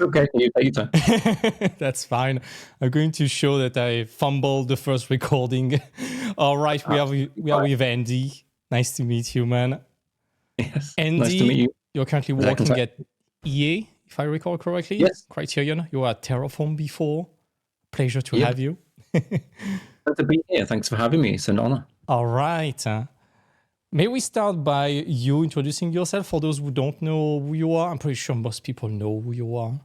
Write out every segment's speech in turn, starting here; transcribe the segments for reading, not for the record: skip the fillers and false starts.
Okay, you take your time. That's fine. I'm going to show that I fumbled the first recording. All right, we are with Andy. Nice to meet you, man. Yes, Andy, nice to meet you. you're currently working at EA, if I recall correctly. Yes. Criterion. You were at Terraform before. Pleasure to have you. Glad to be here. Thanks for having me. It's an honor. All right. May we start by you introducing yourself for those who don't know who you are? I'm pretty sure most people know who you are.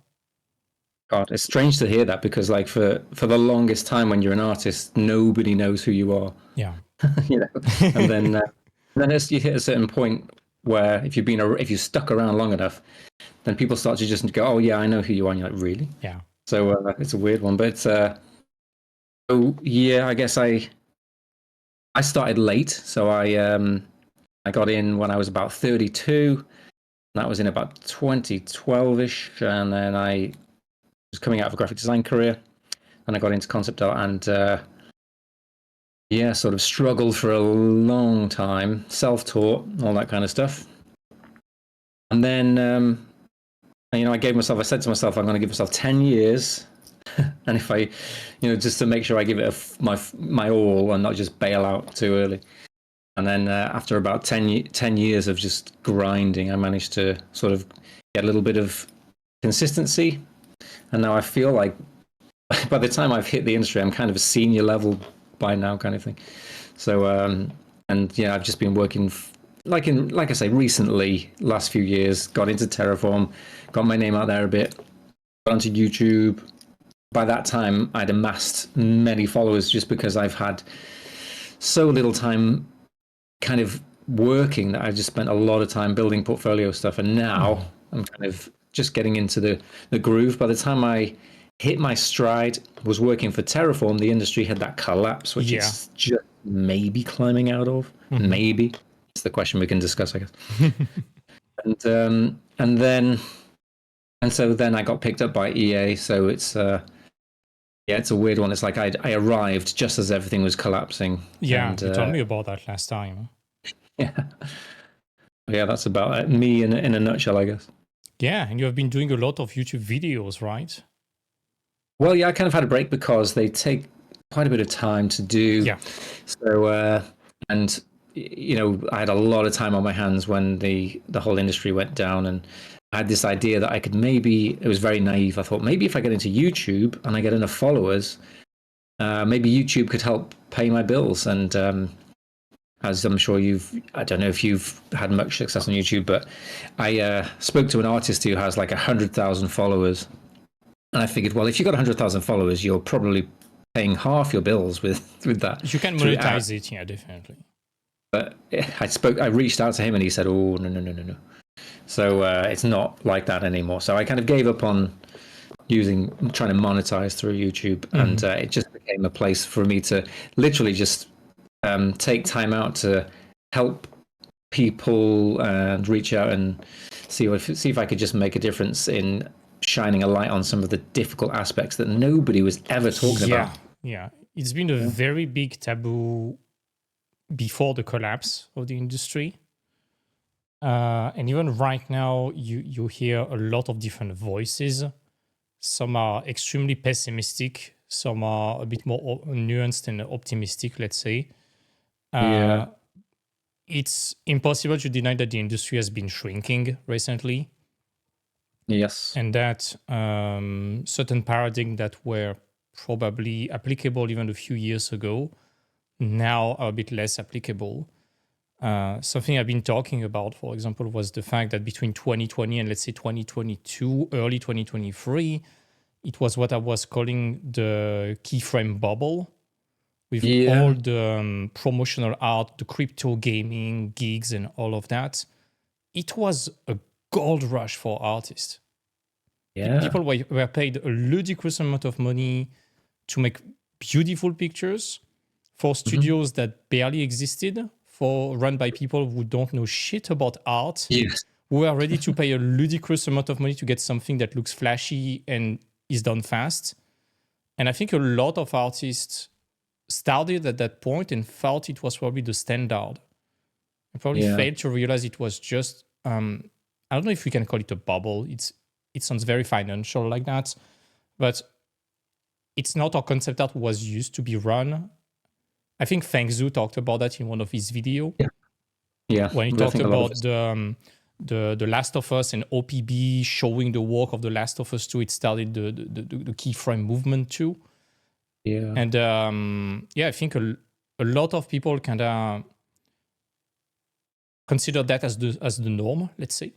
God, it's strange to hear that because, like, for the longest time, when you're an artist, nobody knows who you are. Yeah. You know, and then as you hit a certain point where if you're stuck around long enough, then people start to just go, "Oh yeah, I know who you are." And you're like, "Really?" Yeah. So it's a weird one, but so yeah, I guess I started late, so I got in when I was about 32. That was in about 2012ish, and then I was coming out of a graphic design career, and I got into concept art, and sort of struggled for a long time, self-taught, all that kind of stuff. And then, I said to myself, I'm going to give myself 10 years. And if I, just to make sure I give it my all and not just bail out too early. And then after about 10 years of just grinding, I managed to sort of get a little bit of consistency. And now I feel like by the time I've hit the industry, I'm kind of a senior level by now kind of thing. So, I've just been working, like I say, recently, last few years, got into Terraform, got my name out there a bit, got onto YouTube. By that time, I'd amassed many followers just because I've had so little time kind of working that I just spent a lot of time building portfolio stuff. And now I'm kind of just getting into the groove. By the time I hit my stride, was working for Terraform, the industry had that collapse, which it's just maybe climbing out of. Maybe. It's the question we can discuss, I guess. And so then I got picked up by EA. So it's it's a weird one. It's like I arrived just as everything was collapsing. Yeah, you told me about that last time. Yeah, that's about me in a nutshell, I guess. Yeah, and you have been doing a lot of YouTube videos, right? Well, yeah, I kind of had a break because they take quite a bit of time to do. Yeah. So, I had a lot of time on my hands when the whole industry went down, and I had this idea that I could maybe, it was very naive. I thought maybe if I get into YouTube and I get enough followers, maybe YouTube could help pay my bills. And as I'm sure I don't know if you've had much success on YouTube, but I spoke to an artist who has like 100,000 followers. And I figured, well, if you've got 100,000 followers, you're probably paying half your bills with that. You can monetize it, yeah, definitely. But I reached out to him and he said, oh, no. So it's not like that anymore. So I kind of gave up on trying to monetize through YouTube. And it just became a place for me to literally just take time out to help people and reach out and see if I could just make a difference in shining a light on some of the difficult aspects that nobody was ever talking about. Yeah, it's been a very big taboo before the collapse of the industry. And even right now, you hear a lot of different voices. Some are extremely pessimistic. Some are a bit more nuanced and optimistic, let's say. It's impossible to deny that the industry has been shrinking recently. Yes. And that certain paradigms that were probably applicable even a few years ago now are a bit less applicable. Something I've been talking about, for example, was the fact that between 2020 and let's say 2022, early 2023, it was what I was calling the keyframe bubble, with all the promotional art, the crypto gaming gigs and all of that. It was a gold rush for artists. Yeah. People were paid a ludicrous amount of money to make beautiful pictures for studios that barely existed, run by people who don't know shit about art, who are ready to pay a ludicrous amount of money to get something that looks flashy and is done fast. And I think a lot of artists started at that point and thought it was probably the standard. And probably failed to realize it was just, I don't know if we can call it a bubble. It's it sounds very financial like that, but it's not how concept art was used to be run. I think Feng Zhu talked about that in one of his videos. Yeah, When he I talked think a lot of about the Last of Us and OPB showing the work of the Last of Us 2, it started the keyframe movement too. Yeah. And I think a lot of people kind of consider that as the norm, let's say.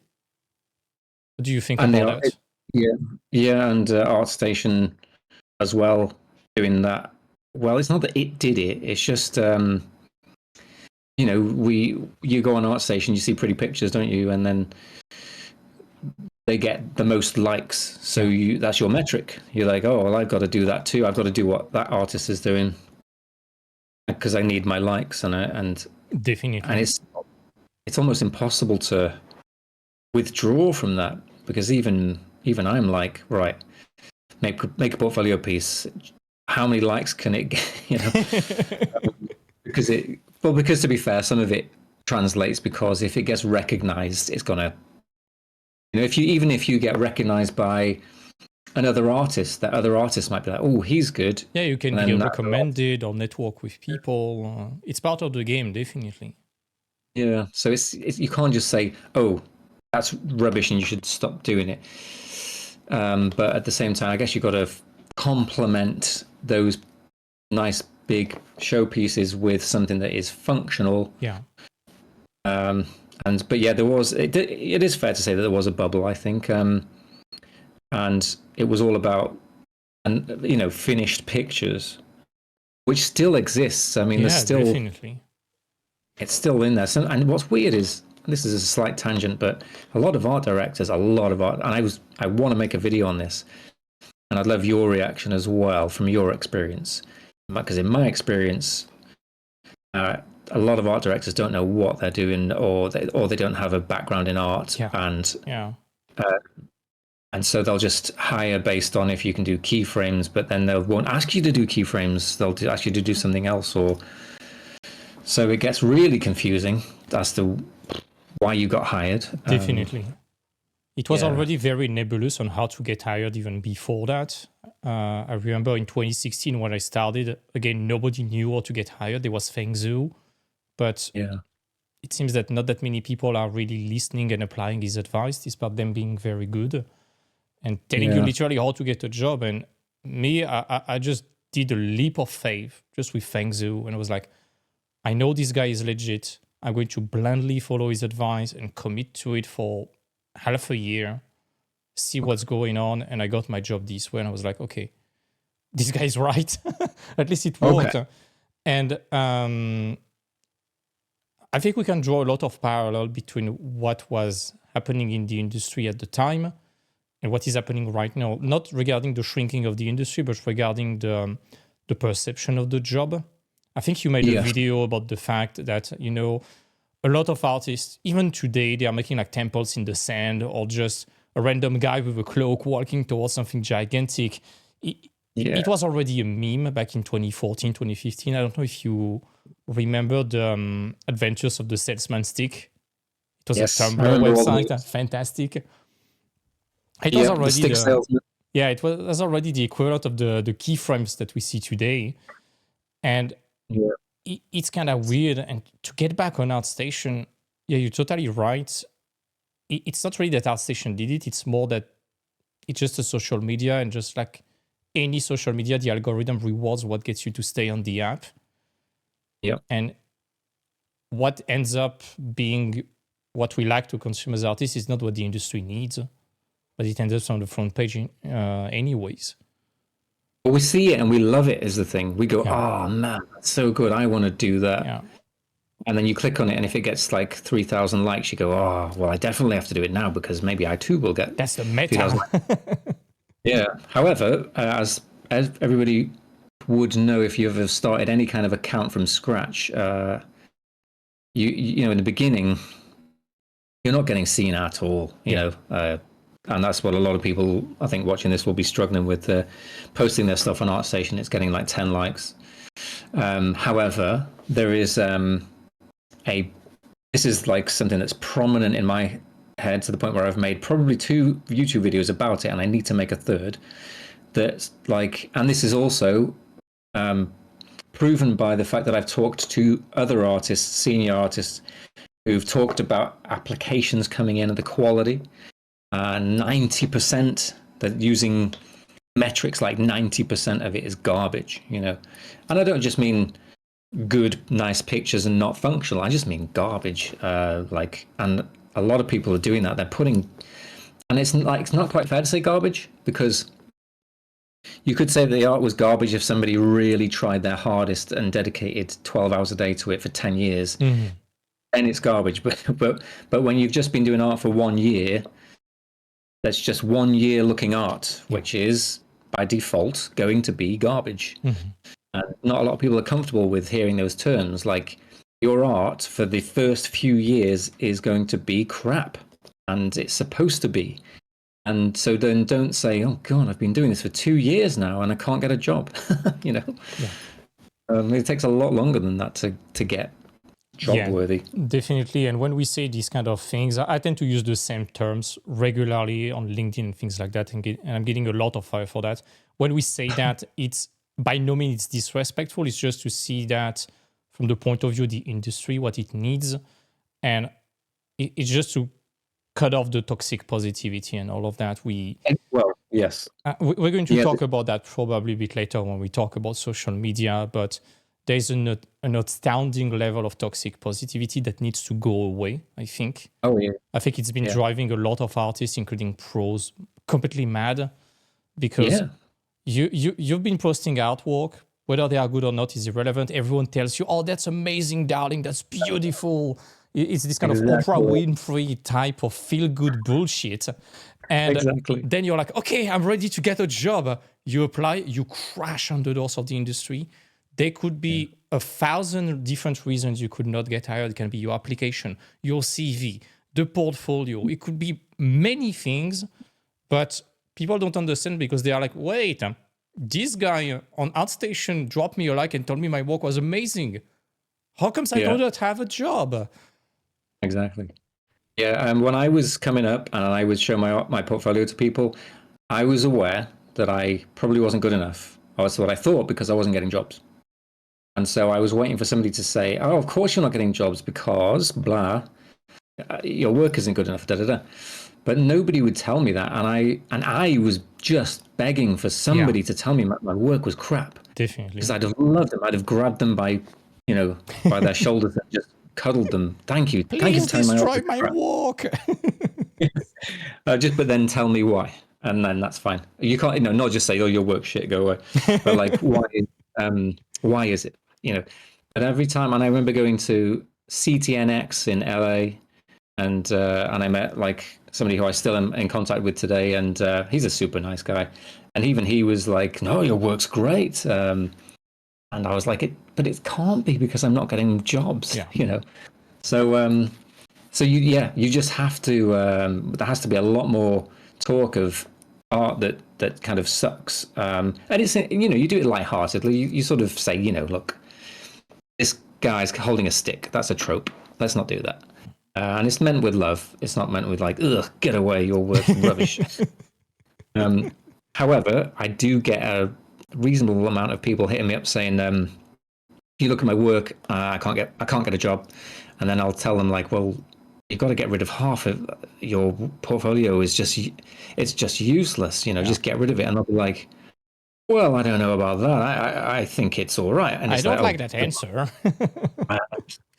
What do you think about that? Yeah, and ArtStation as well doing that. Well, it's not that it did it; it's just you go on ArtStation, you see pretty pictures, don't you? And then they get the most likes, so that's your metric. You're like, oh, well, I've got to do that too. I've got to do what that artist is doing because I need my likes, and Definitely, and it's almost impossible to withdraw from that, because even I'm like, right, make a portfolio piece. How many likes can it get? Because to be fair, some of it translates, because if it gets recognized, it's gonna, if you get recognized by another artist, that other artist might be like, oh, he's good. Yeah, you can be recommended or network with people. It's part of the game, definitely. Yeah, so it's you can't just say, oh, that's rubbish and you should stop doing it. But at the same time, I guess you've got to complement those nice big showpieces with something that is functional. Yeah. But yeah, there was. It is fair to say that there was a bubble, I think, and it was all about, finished pictures, which still exists. I mean, there's still definitely. It's still in there. And what's weird is, this is a slight tangent, but a lot of art directors, and I want to make a video on this, and I'd love your reaction as well from your experience, because in my experience, a lot of art directors don't know what they're doing, or they don't have a background in art, and so they'll just hire based on if you can do keyframes, but then they won't ask you to do keyframes. They'll ask you to do something else, so it gets really confusing as to why you got hired. Definitely. It was already very nebulous on how to get hired even before that. I remember in 2016 when I started, again, nobody knew how to get hired. There was Feng Zhu, but it seems that not that many people are really listening and applying his advice, despite them being very good and telling you literally how to get a job. And me, I just did a leap of faith just with Feng Zhu, and I was like, I know this guy is legit. I'm going to blindly follow his advice and commit to it for half a year, see what's going on. And I got my job this way. And I was like, okay, this guy is right. At least it worked. Okay. And I think we can draw a lot of parallel between what was happening in the industry at the time and what is happening right now. Not regarding the shrinking of the industry, but regarding the perception of the job. I think you made a video about the fact that, a lot of artists, even today, they are making like temples in the sand, or just a random guy with a cloak walking towards something gigantic. It was already a meme back in 2014, 2015. I don't know if you remember the Adventures of the Salesman Stick. It was a Tumblr website. That's fantastic. It was already it was already the equivalent of the keyframes that we see today. And it's kind of weird. And to get back on ArtStation, you're totally right. It's not really that ArtStation did it. It's more that it's just a social media, and just like any social media, the algorithm rewards what gets you to stay on the app. Yeah. And what ends up being what we like to consume as artists is not what the industry needs, but it ends up on the front page anyways. But we see it and we love it is the thing. We go, oh man, that's so good. I want to do that. Yeah. And then you click on it, and if it gets like 3,000 likes, you go, oh, well, I definitely have to do it now, because maybe I too will get. That's the meta. Yeah. However, as everybody would know, if you've ever started any kind of account from scratch, you know, in the beginning, you're not getting seen at all, you know. And that's what a lot of people, I think, watching this will be struggling with, posting their stuff on ArtStation. It's getting like 10 likes. However, there is this is like something that's prominent in my head to the point where I've made probably 2 YouTube videos about it, and I need to make a third. That's like, and this is also proven by the fact that I've talked to other artists, senior artists, who've talked about applications coming in and the quality. 90% that using metrics like 90% of it is garbage, you know. And I don't just mean good, nice pictures and not functional. I just mean garbage. And a lot of people are doing that. They're putting, and it's not quite fair to say garbage, because you could say that the art was garbage if somebody really tried their hardest and dedicated 12 hours a day to it for 10 years. Mm-hmm. Then it's garbage. But when you've just been doing art for 1 year, that's just 1 year looking art, which is by default going to be garbage. Mm-hmm. And not a lot of people are comfortable with hearing those terms. Like, your art for the first few years is going to be crap, and it's supposed to be. And so then don't say, oh God, I've been doing this for 2 years now and I can't get a job. You know, it takes a lot longer than that to get job worthy. Definitely. And when we say these kind of things, I tend to use the same terms regularly on LinkedIn and things like that. And I'm getting a lot of fire for that. When we say that, it's by no means it's disrespectful. It's just to see that from the point of view of the industry, what it needs. And it's just to cut off the toxic positivity and all of that. Well, yes. We're going to talk about that probably a bit later when we talk about social media, but there's an astounding level of toxic positivity that needs to go away, I think. Oh, yeah. I think it's been driving a lot of artists, including pros, completely mad, because you've been posting artwork, whether they are good or not is irrelevant. Everyone tells you, oh, that's amazing, darling, that's beautiful. It's this kind of Oprah Winfrey type of feel-good bullshit. And then you're like, okay, I'm ready to get a job. You apply, you crash on the doors of the industry. There could be 1,000 different reasons you could not get hired. It can be your application, your CV, the portfolio. It could be many things, but people don't understand because they are like, wait, this guy on ArtStation dropped me a like and told me my work was amazing. How comes I don't have a job? Exactly. Yeah, when I was coming up and I would show my portfolio to people, I was aware that I probably wasn't good enough. That's what I thought, because I wasn't getting jobs. And so I was waiting for somebody to say, oh, of course you're not getting jobs because blah, your work isn't good enough, da da da. But nobody would tell me that. And I was just begging for somebody to tell me my work was crap. Definitely. Because I'd have loved them. I'd have grabbed them by their shoulders and just cuddled them. Thank you. Please Thank you for telling destroy my work. But then tell me why. And then that's fine. You can't, not just say, oh, your work shit, go away. But like, why is it? But every time, and I remember going to CTNX in LA, and I met like somebody who I still am in contact with today, and he's a super nice guy, and even he was like, "No, your work's great," and I was like, "But it can't be because I'm not getting jobs," So, you just have to. There has to be a lot more talk of art that kind of sucks, and it's you do it lightheartedly. You sort of say, look, this guy's holding a stick. That's a trope. Let's not do that. And it's meant with love. It's not meant with like, ugh, get away, your work's rubbish. However, I do get a reasonable amount of people hitting me up saying, if you look at my work, I can't get a job. And then I'll tell them like, well, you've got to get rid of half of your portfolio. It's just useless. Just get rid of it. And they'll be like, well, I don't know about that. I think it's all right. And I don't like that answer.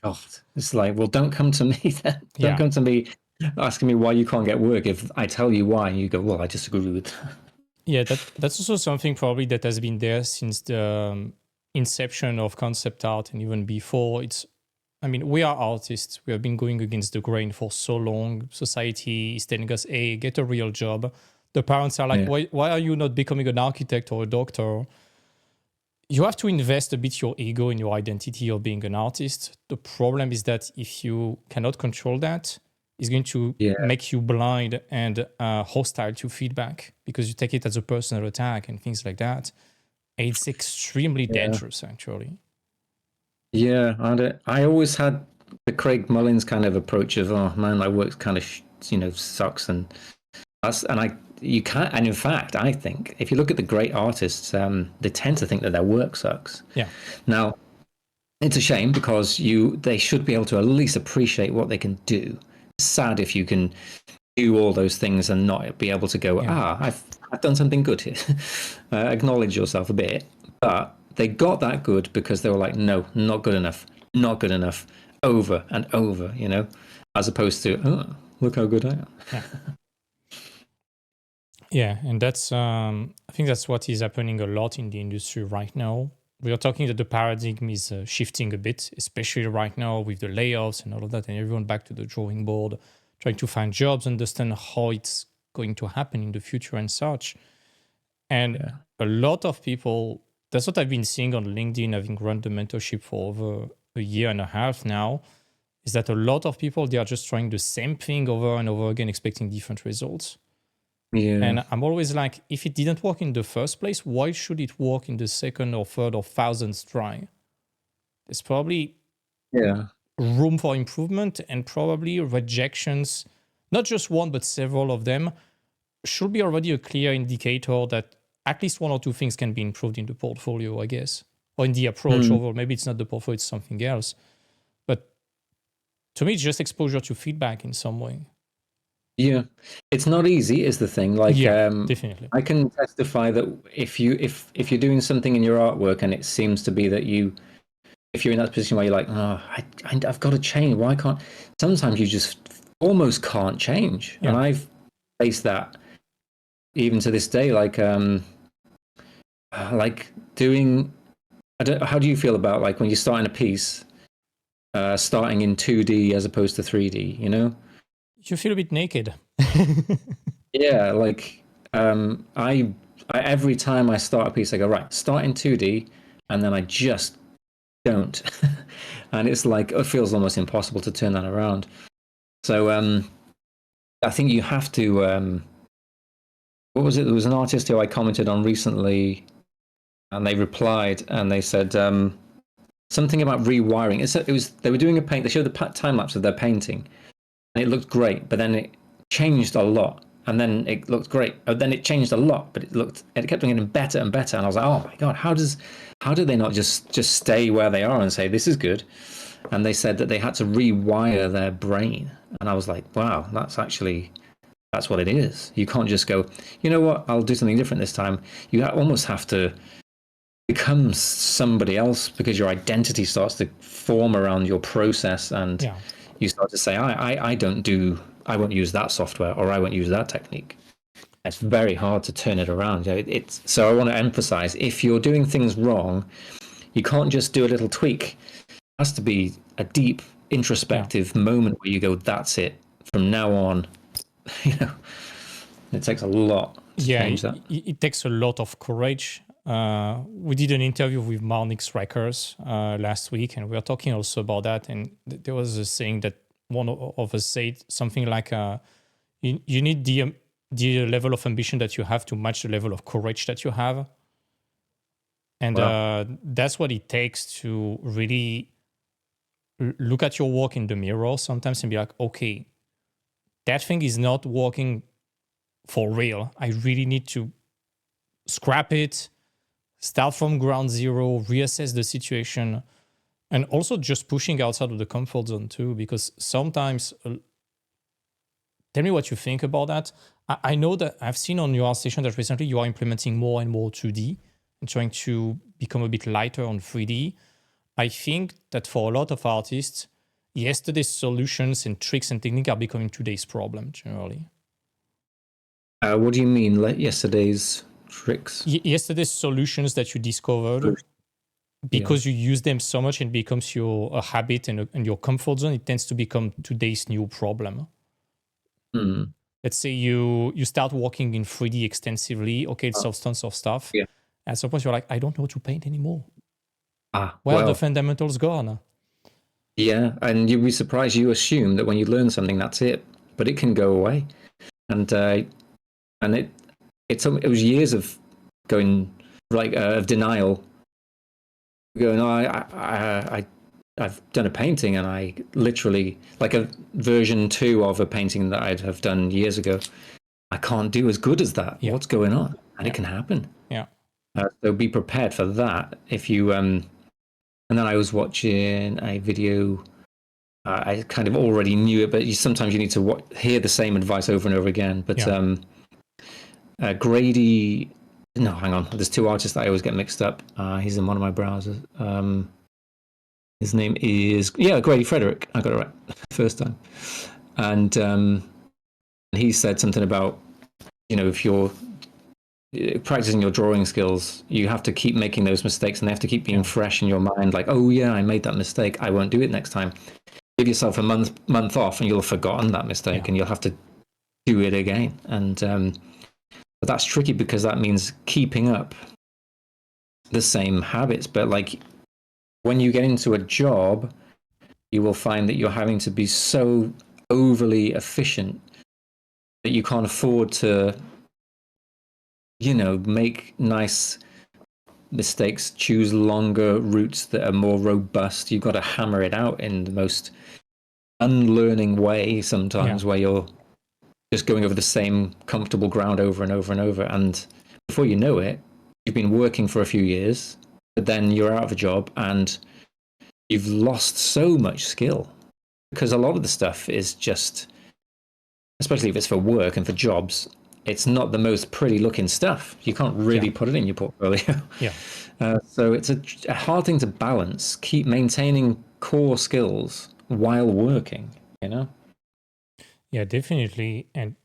God, it's like, well, don't come to me then. Don't come to me asking me why you can't get work if I tell you why and you go, well, I disagree with that. Yeah, that's also something probably that has been there since the inception of concept art and even before. We are artists. We have been going against the grain for so long. Society is telling us, hey, get a real job. The parents are like, why are you not becoming an architect or a doctor? You have to invest a bit your ego in your identity of being an artist. The problem is that if you cannot control that, it's going to make you blind and hostile to feedback because you take it as a personal attack and things like that. And it's extremely dangerous, actually. Yeah, I always had the Craig Mullins kind of approach of, oh man, my work's kind of sucks, and you can't. And in fact, I think if you look at the great artists, they tend to think that their work sucks. Yeah. Now, it's a shame because they should be able to at least appreciate what they can do. It's sad if you can do all those things and not be able to go, I've done something good here. Acknowledge yourself a bit. But they got that good because they were like, no, not good enough, not good enough, over and over, as opposed to, oh, look how good I am. Yeah. Yeah, and that's I think that's what is happening a lot in the industry right now. We are talking that the paradigm is shifting a bit, especially right now with the layoffs and all of that, and everyone back to the drawing board, trying to find jobs, understand how it's going to happen in the future and such. And a lot of people, that's what I've been seeing on LinkedIn, having run the mentorship for over a year and a half now, is that a lot of people, they are just trying the same thing over and over again, expecting different results. Yeah. And I'm always like, if it didn't work in the first place, why should it work in the second or third or thousandth try? There's probably room for improvement, and probably rejections, not just one, but several of them, should be already a clear indicator that at least one or two things can be improved in the portfolio, I guess, or in the approach overall. Maybe it's not the portfolio, it's something else. But to me, it's just exposure to feedback in some way. Yeah, it's not easy, is the thing. Like, Definitely. I can testify that if you're doing something in your artwork and it seems to be that if you're in that position where you're like, oh, I've got to change. Why can't? Sometimes you just almost can't change, and I've faced that even to this day. Like doing. How do you feel about like when you're starting a piece, starting in 2D as opposed to 3D? You feel a bit naked. Yeah, like I every time I start a piece, I go, right, start in 2D, and then I just don't. And it's like, it feels almost impossible to turn that around. So I think you have to, what was it? There was an artist who I commented on recently, and they replied and they said something about rewiring. They were doing a paint, they showed the time lapse of their painting, and it looked great, but then it changed a lot, and then it looked great, then it changed a lot, but it kept getting better and better, and I was like, oh my god, how do they not just stay where they are and say this is good? And they said that they had to rewire their brain, and I was like, wow, that's what it is. You can't just go, you know what, I'll do something different this time. You almost have to become somebody else, because your identity starts to form around your process, and you start to say, I won't use that software, or I won't use that technique. It's very hard to turn it around. So I want to emphasize, if you're doing things wrong, you can't just do a little tweak. It has to be a deep introspective moment where you go, that's it. From now on, it takes a lot to change that. It takes a lot of courage. We did an interview with Marnix Records last week, and we were talking also about that. And there was a saying that one of us said something like, you need the level of ambition that you have to match the level of courage that you have. And that's what it takes to really look at your work in the mirror sometimes and be like, okay, that thing is not working for real. I really need to scrap it, start from ground zero, reassess the situation, and also just pushing outside of the comfort zone too, because sometimes, tell me what you think about that. I know that I've seen on your ArtStation that recently you are implementing more and more 2D and trying to become a bit lighter on 3D. I think that for a lot of artists, yesterday's solutions and tricks and technique are becoming today's problem generally. What do you mean, yesterday's tricks? Yesterday's solutions that you discovered, because you use them so much and it becomes a habit and your comfort zone, it tends to become today's new problem. Let's say you start working in 3D extensively. Okay, it solves tons of stuff. Yeah. At some point, you're like, I don't know how to paint anymore. Where are the fundamentals gone? Yeah, and you'd be surprised. You assume that when you learn something, that's it, but it can go away. And it was years of going of denial, going, I I've done a painting and I literally, like a version 2 of a painting that I'd have done years ago, I can't do as good as that. Yeah. What's going on? And Yeah. it can happen. Yeah. So be prepared for that. If you, and then I was watching a video. I kind of already knew it, but sometimes you need to hear the same advice over and over again. But Grady, no, hang on. There's two artists that I always get mixed up. He's in one of my browsers. His name is Grady Frederick. I got it right first time. And he said something about, if you're practicing your drawing skills, you have to keep making those mistakes, and they have to keep being fresh in your mind. Like, oh yeah, I made that mistake. I won't do it next time. Give yourself a month off, and you'll have forgotten that mistake, and you'll have to do it again. And but that's tricky because that means keeping up the same habits. But like when you get into a job, you will find that you're having to be so overly efficient that you can't afford to, make nice mistakes, choose longer routes that are more robust. You've got to hammer it out in the most unlearning way sometimes, where you're just going over the same comfortable ground over and over and over. And before you know it, you've been working for a few years, but then you're out of a job and you've lost so much skill, because a lot of the stuff is just, especially if it's for work and for jobs, it's not the most pretty looking stuff. You can't really put it in your portfolio. So it's a hard thing to balance. Keep maintaining core skills while working, Yeah, definitely. And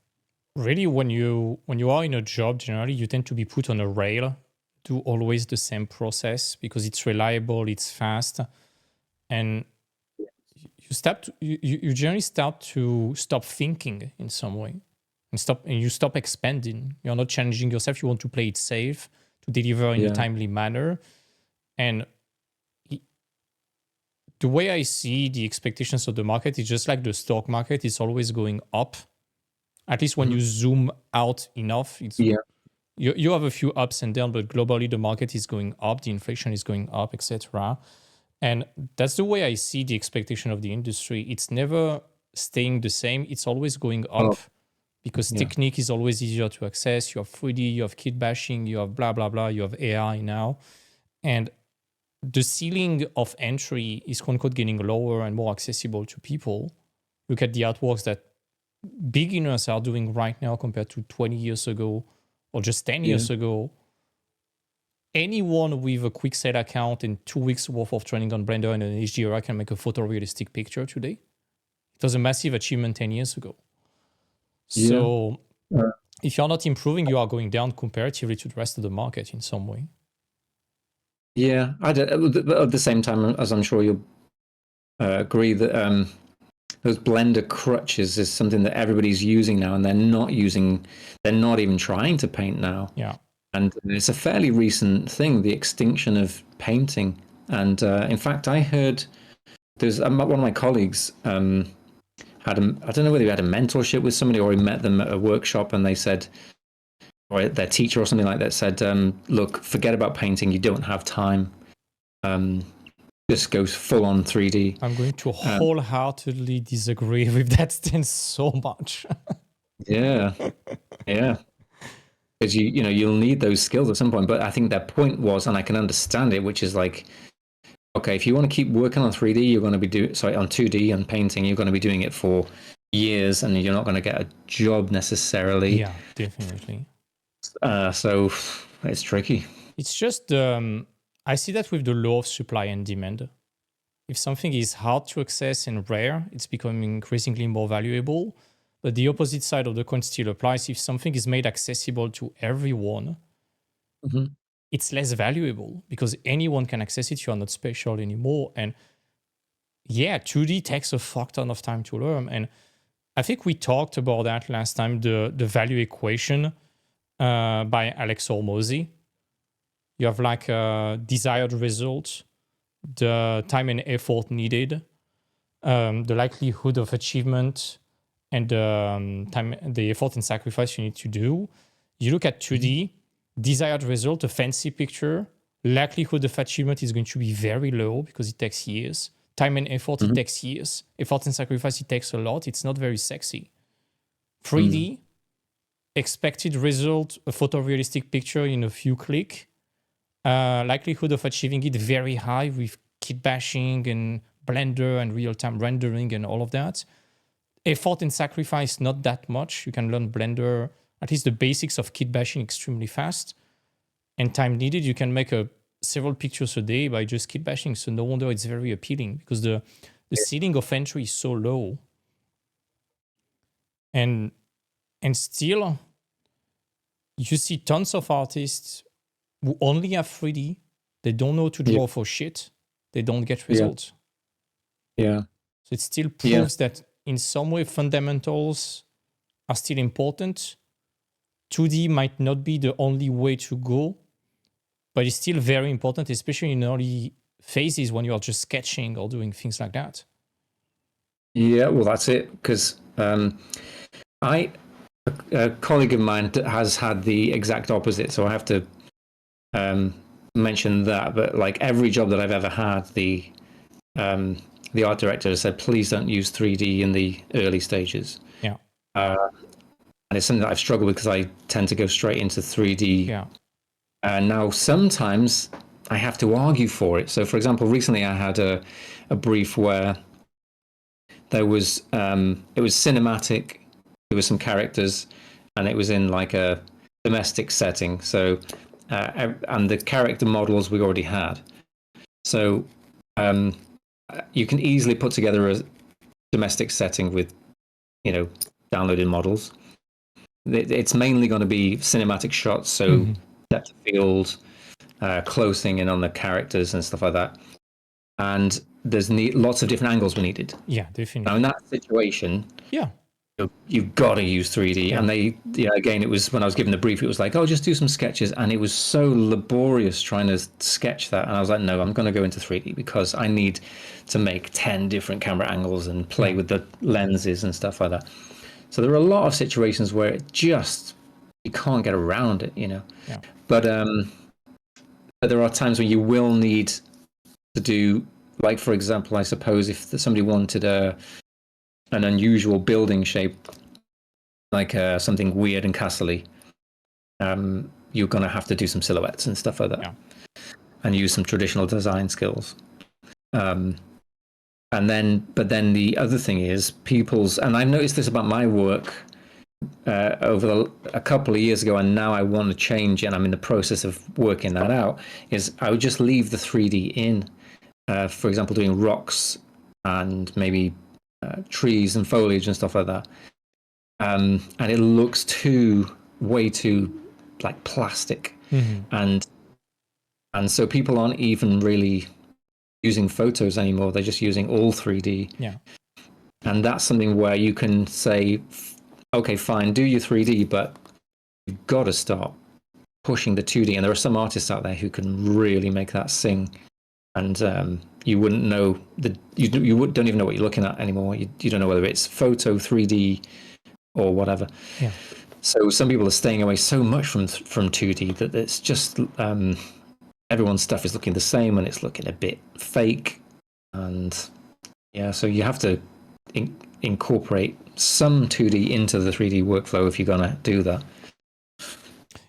really, when you are in a job, generally you tend to be put on a rail, do always the same process because it's reliable, it's fast, and you generally start to stop thinking in some way, and you stop expanding. You're not challenging yourself. You want to play it safe, to deliver in a timely manner. And the way I see the expectations of the market is just like the stock market. It's always going up. At least when you zoom out enough, you have a few ups and downs, but globally the market is going up, the inflation is going up, etc. And that's the way I see the expectation of the industry. It's never staying the same. It's always going up because technique is always easier to access. You have 3D, you have kit bashing, you have blah, blah, blah, you have AI now. And the ceiling of entry is quote unquote getting lower and more accessible to people. Look at the artworks that beginners are doing right now compared to 20 years ago or just 10 years ago. Anyone with a quick sale account and 2 weeks worth of training on Blender and an HDRI can make a photorealistic picture today. It was a massive achievement 10 years ago. So if you're not improving, you are going down comparatively to the rest of the market in some way. Yeah, at the same time, as I'm sure you'll agree, that those Blender crutches is something that everybody's using now, and they're not even trying to paint now. Yeah. And it's a fairly recent thing, the extinction of painting. And in fact, I heard there's one of my colleagues I don't know whether he had a mentorship with somebody or he met them at a workshop, and they said, or their teacher or something like that said, look, forget about painting. You don't have time. Just goes full on 3D. I'm going to wholeheartedly disagree with that stance so much. Yeah. Because you'll need those skills at some point. But I think their point was, and I can understand it, which is like, okay, if you want to keep working on 3D, you're going to be on 2D and painting, you're going to be doing it for years, and you're not going to get a job necessarily. Yeah, definitely. So it's tricky. It's just I see that with the law of supply and demand. If something is hard to access and rare, it's becoming increasingly more valuable. But the opposite side of the coin still applies. If something is made accessible to everyone, it's less valuable because anyone can access it. You are not special anymore. And 2D takes a fuck ton of time to learn. And I think we talked about that last time, the value equation by Alex Hormozy. You have like a desired result, the time and effort needed, the likelihood of achievement, and the effort and sacrifice you need to do. You look at 2D, desired result, a fancy picture, likelihood of achievement is going to be very low because it takes years. time and effort, it takes years. Effort and sacrifice, it takes a lot. It's not very sexy. 3D, expected result, a photorealistic picture in a few clicks. Likelihood of achieving it very high with kit bashing and Blender and real-time rendering and all of that. Effort and sacrifice, not that much. You can learn Blender, at least the basics of kit bashing, extremely fast. And time needed, you can make several pictures a day by just kit bashing. So no wonder it's very appealing, because the ceiling of entry is so low. And still, you see tons of artists who only have 3D. They don't know to draw for shit. They don't get results. Yeah. So it still proves that in some way fundamentals are still important. 2D might not be the only way to go, but it's still very important, especially in early phases when you are just sketching or doing things like that. Yeah, well, that's it. Because a colleague of mine has had the exact opposite, so I have to mention that. But like every job that I've ever had, the art director has said, please don't use 3D in the early stages. Yeah. And it's something that I've struggled with because I tend to go straight into 3D. Yeah. And now sometimes I have to argue for it. So, for example, recently I had a brief where there was it was cinematic. There were some characters, and it was in like a domestic setting. So, and the character models we already had. So, you can easily put together a domestic setting with, downloaded models. It's mainly going to be cinematic shots, so depth of field, closing in on the characters and stuff like that. And there's lots of different angles we needed. Yeah, definitely. Now, in that situation, you've got to use 3D. Yeah. And again, it was when I was given the brief, it was like, oh, just do some sketches. And it was so laborious trying to sketch that. And I was like, no, I'm going to go into 3D because I need to make 10 different camera angles and play with the lenses and stuff like that. So there are a lot of situations where you can't get around it, Yeah. But there are times when you will need to do, like, for example, I suppose if somebody wanted an unusual building shape, like something weird and castle-y, you're going to have to do some silhouettes and stuff like that, and use some traditional design skills. But then the other thing is and I've noticed this about my work over a couple of years ago, and now I want to change, and I'm in the process of working that out, is I would just leave the 3D in. For example, doing rocks and maybe trees and foliage and stuff like that. And it looks way too like plastic. And so people aren't even really using photos anymore. They're just using all 3D. Yeah. And that's something where you can say, okay, fine, do your 3D, but you've got to start pushing the 2D. And there are some artists out there who can really make that sing. And you wouldn't know you don't even know what you're looking at anymore. You don't know whether it's photo, 3D, or whatever. Yeah. So some people are staying away so much from 2D that it's just everyone's stuff is looking the same and it's looking a bit fake. And so you have to incorporate some 2D into the 3D workflow if you're gonna do that.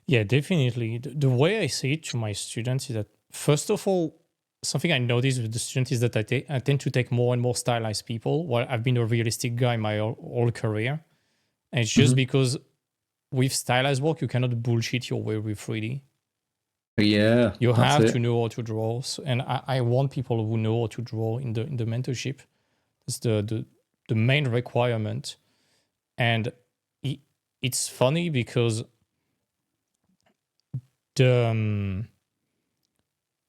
Yeah, definitely. The way I say it to my students is that, first of all, something I noticed with the students is that I tend to take more and more stylized people. Well, I've been a realistic guy my whole career. And it's just because with stylized work, you cannot bullshit your way with 3D. Yeah. You have to know how to draw. And I want people who know how to draw in the mentorship. It's the main requirement. And it's funny because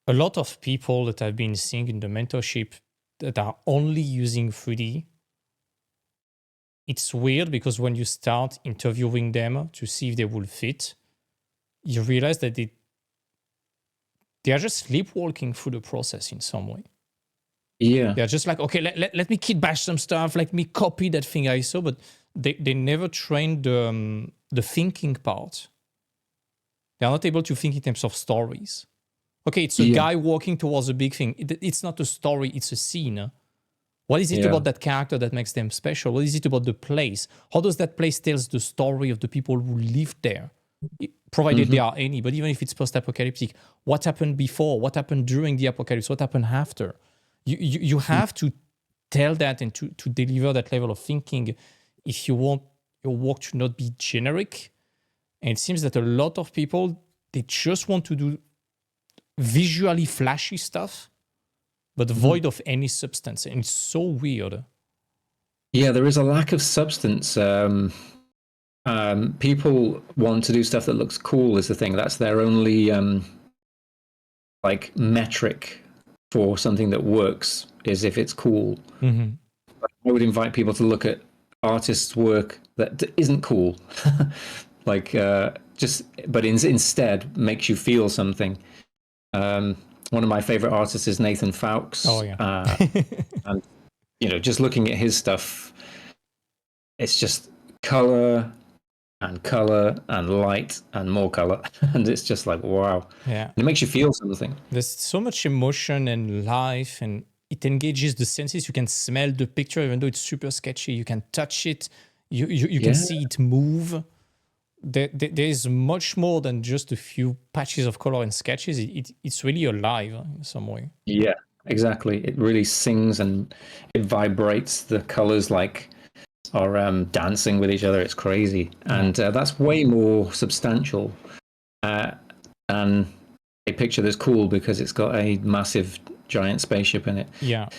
a lot of people that I've been seeing in the mentorship that are only using 3D, it's weird because when you start interviewing them to see if they will fit, you realize that they are just sleepwalking through the process in some way. Yeah. They're just like, okay, let me kit bash some stuff, let me copy that thing I saw, but they never trained the thinking part. They are not able to think in terms of stories. Okay, it's a guy walking towards a big thing. It's not a story, it's a scene. What is it Yeah. about that character that makes them special? What is it about the place? How does that place tells the story of the people who lived there? Provided there are any, but even if it's post-apocalyptic, what happened before? What happened during the apocalypse? What happened after? You have to tell that and to deliver that level of thinking if you want your work to not be generic. And it seems that a lot of people, they just want to do visually flashy stuff, but void of any substance. And it's so weird. Yeah, there is a lack of substance. People want to do stuff that looks cool is the thing. That's their only like metric for something that works, is if it's cool. Mm-hmm. I would invite people to look at artists' work that isn't cool, like but instead makes you feel something. One of my favorite artists is Nathan Fowkes. Oh, yeah. And just looking at his stuff, it's just color and light and more color, and it's just like, wow. Yeah. And it makes you feel something. There's so much emotion and life, and it engages the senses. You can smell the picture, even though it's super sketchy. You can touch it. You can see it move. There is much more than just a few patches of color and sketches. It's really alive in some way. Yeah, exactly. It really sings and it vibrates. The colors are dancing with each other. It's crazy, and that's way more substantial than a picture that's cool because it's got a massive giant spaceship in it. Yeah.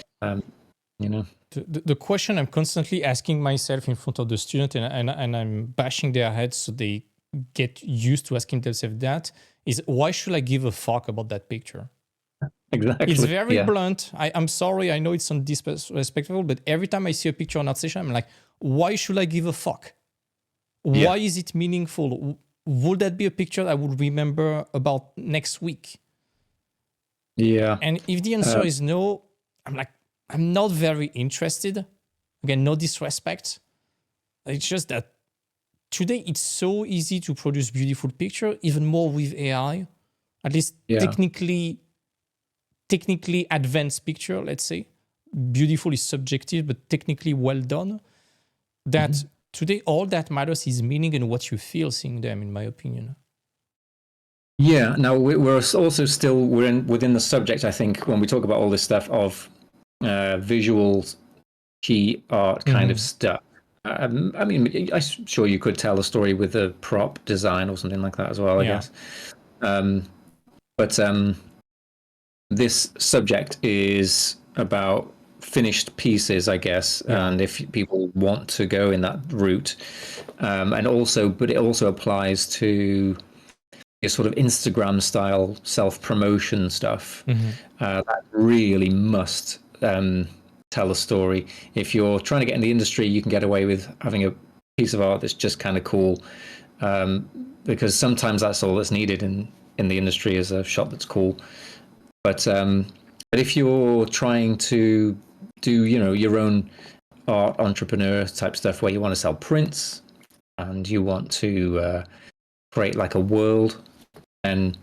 The question I'm constantly asking myself in front of the student, and I'm bashing their heads so they get used to asking themselves that, is why should I give a fuck about that picture? Exactly. It's very blunt. I'm sorry. I know it's disrespectful, but every time I see a picture on ArtStation, I'm like, why should I give a fuck? Why is it meaningful? Would that be a picture I would remember about next week? Yeah. And if the answer is no, I'm like, I'm not very interested. Again, no disrespect. It's just that today it's so easy to produce beautiful picture, even more with AI. At least technically advanced picture, let's say. Beautiful is subjective, but technically well done. That today all that matters is meaning and what you feel seeing them, in my opinion. Yeah. Now we're also still within the subject. I think when we talk about all this stuff of visual key art kind of stuff. I mean, I'm sure you could tell a story with a prop design or something like that as well, I guess. But this subject is about finished pieces, I guess, and if people want to go in that route, but it also applies to your sort of Instagram style self-promotion stuff. That really must tell a story. If you're trying to get in the industry, you can get away with having a piece of art that's just kind of cool, because sometimes that's all that's needed in the industry, is a shot that's cool. But if you're trying to do your own art entrepreneur type stuff, where you want to sell prints and you want to create like a world, then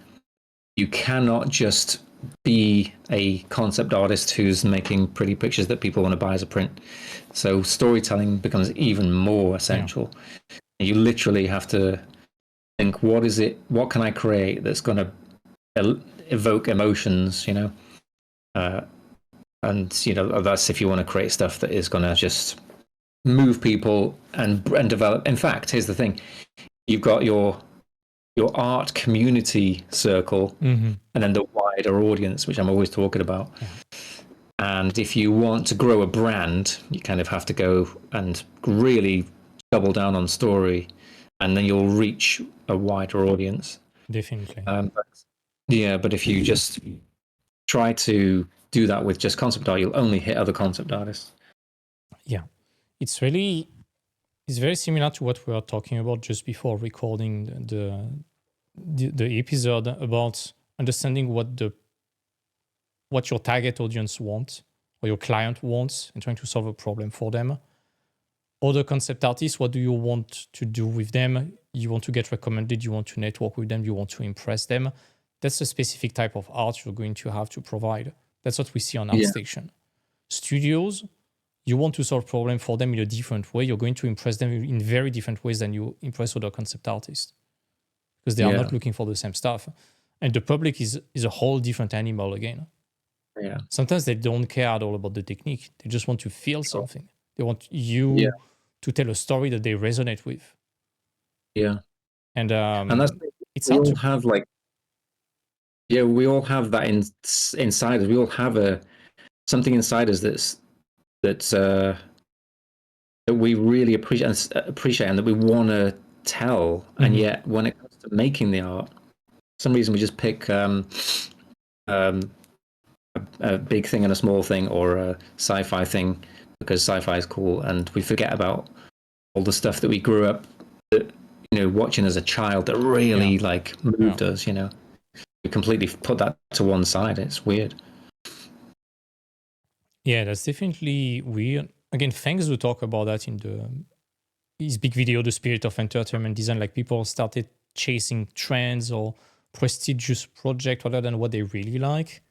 you cannot just be a concept artist who's making pretty pictures that people want to buy as a print. So storytelling becomes even more essential. You literally have to think, what can I create that's going to evoke emotions, and that's if you want to create stuff that is going to just move people and develop. In fact, here's the thing: you've got your art community circle, and then the wider audience, which I'm always talking about. And if you want to grow a brand, you kind of have to go and really double down on story, and then you'll reach a wider audience. Definitely. But if you just try to do that with just concept art, you'll only hit other concept artists. Yeah, it's very similar to what we were talking about just before recording the episode, about understanding what your target audience wants or your client wants and trying to solve a problem for them. Other concept artists, what do you want to do with them? You want to get recommended, you want to network with them, you want to impress them. That's a specific type of art you're going to have to provide. That's what we see on ArtStation. Studios, you want to solve problem for them in a different way. You're going to impress them in very different ways than you impress other concept artists, because they are not looking for the same stuff. And the public is a whole different animal again. Yeah. Sometimes they don't care at all about the technique. They just want to feel something. They want you to tell a story that they resonate with. Yeah. And that's it's we hard all to have like we all have that inside us. We all have something inside us that's that we really appreciate and that we want to tell. And yet when it comes to making the art, for some reason we just pick a big thing and a small thing, or a sci-fi thing because sci-fi is cool, and we forget about all the stuff that we grew up watching as a child that really like moved us. We completely put that to one side. It's weird. Yeah, that's definitely weird. Again, thanks to talk about that in his big video, The Spirit of Entertainment Design. Like, people started chasing trends or prestigious project rather than what they really like.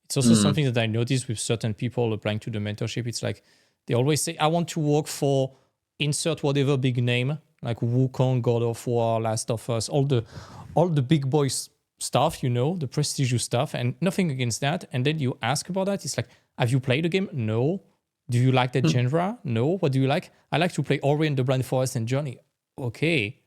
It's also something that I noticed with certain people applying to the mentorship. It's like they always say, I want to work for insert whatever big name, like Wukong, God of War, Last of Us, all the big boys stuff, the prestigious stuff, and nothing against that. And then you ask about that. It's like, have you played the game? No. Do you like that genre? No. What do you like? I like to play Ori and the Blind Forest and Journey. Okay.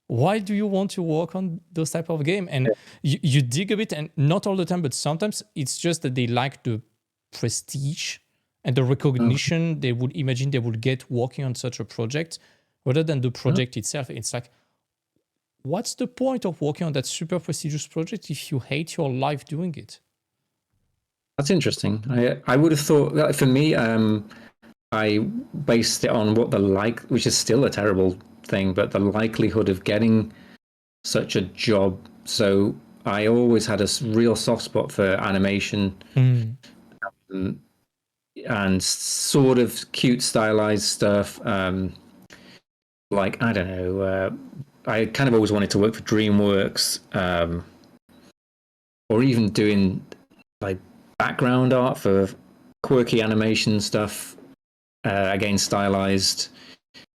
Why do you want to work on those type of game? And you dig a bit, and not all the time, but sometimes it's just that they like the prestige and the recognition they would imagine they would get working on such a project rather than the project itself. It's like, what's the point of working on that super prestigious project if you hate your life doing it? That's interesting. I would have thought that for me, I based it on which is still a terrible thing, but the likelihood of getting such a job. So I always had a real soft spot for animation and sort of cute stylized stuff. Like, I don't know, I kind of always wanted to work for DreamWorks, or even doing like background art for quirky animation stuff, again stylized.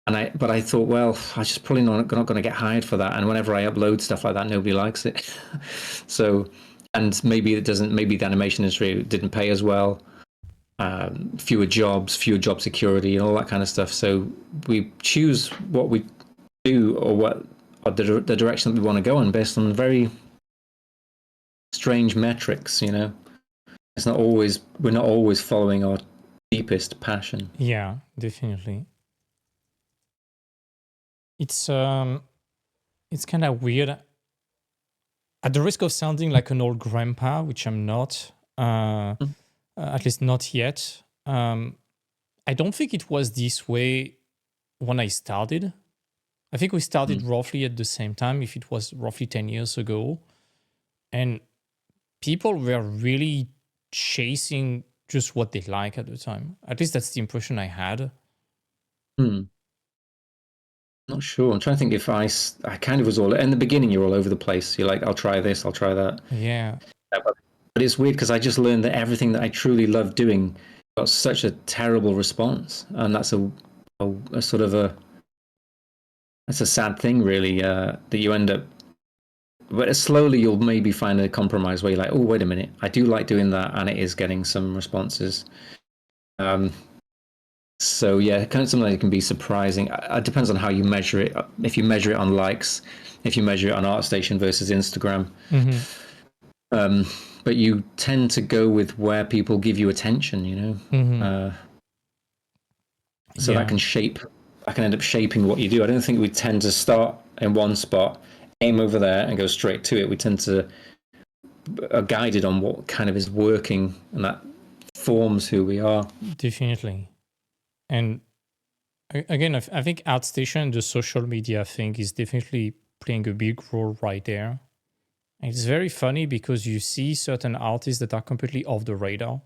But I thought, well, I just probably not going to get hired for that. And whenever I upload stuff like that, nobody likes it. So, and maybe the animation industry didn't pay as well. Fewer jobs, fewer job security, and all that kind of stuff. So we choose what we do, or the direction that we want to go in, based on very strange metrics. It's not always we're not always following our deepest passion. Yeah, definitely. It's kind of weird. At the risk of sounding like an old grandpa, which I'm not, at least not yet. I don't think it was this way when I started. I think we started roughly at the same time, if it was roughly 10 years ago. And people were really chasing just what they like at the time. At least that's the impression I had. Not sure. I'm trying to think if I kind of was all in the beginning. You're all over the place. You're like, I'll try this, I'll try that. Yeah. But it's weird because I just learned that everything that I truly love doing got such a terrible response, and that's a sort of that's a sad thing, really. That you end up, but slowly you'll maybe find a compromise where you're like, oh, wait a minute, I do like doing that, and it is getting some responses. So yeah, kind of something that can be surprising. It depends on how you measure it. If you measure it on likes, if you measure it on ArtStation versus Instagram. But you tend to go with where people give you attention, so that can end up shaping what you do. I don't think we tend to start in one spot, aim over there, and go straight to it. We tend to are guided on what kind of is working, and that forms who we are. Definitely. And again, I think ArtStation, the social media thing, is definitely playing a big role right there. And it's very funny because you see certain artists that are completely off the radar.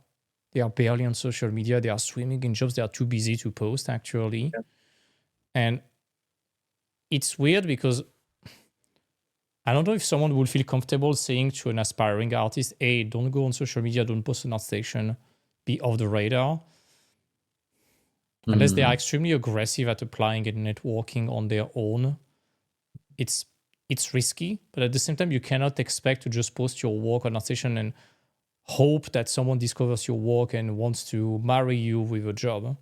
They are barely on social media. They are swimming in jobs. They are too busy to post, actually. Yeah. And it's weird because I don't know if someone would feel comfortable saying to an aspiring artist, hey, don't go on social media, don't post on ArtStation, be off the radar. Unless they are extremely aggressive at applying and networking on their own, it's risky. But at the same time, you cannot expect to just post your work on ArtStation and hope that someone discovers your work and wants to marry you with a job.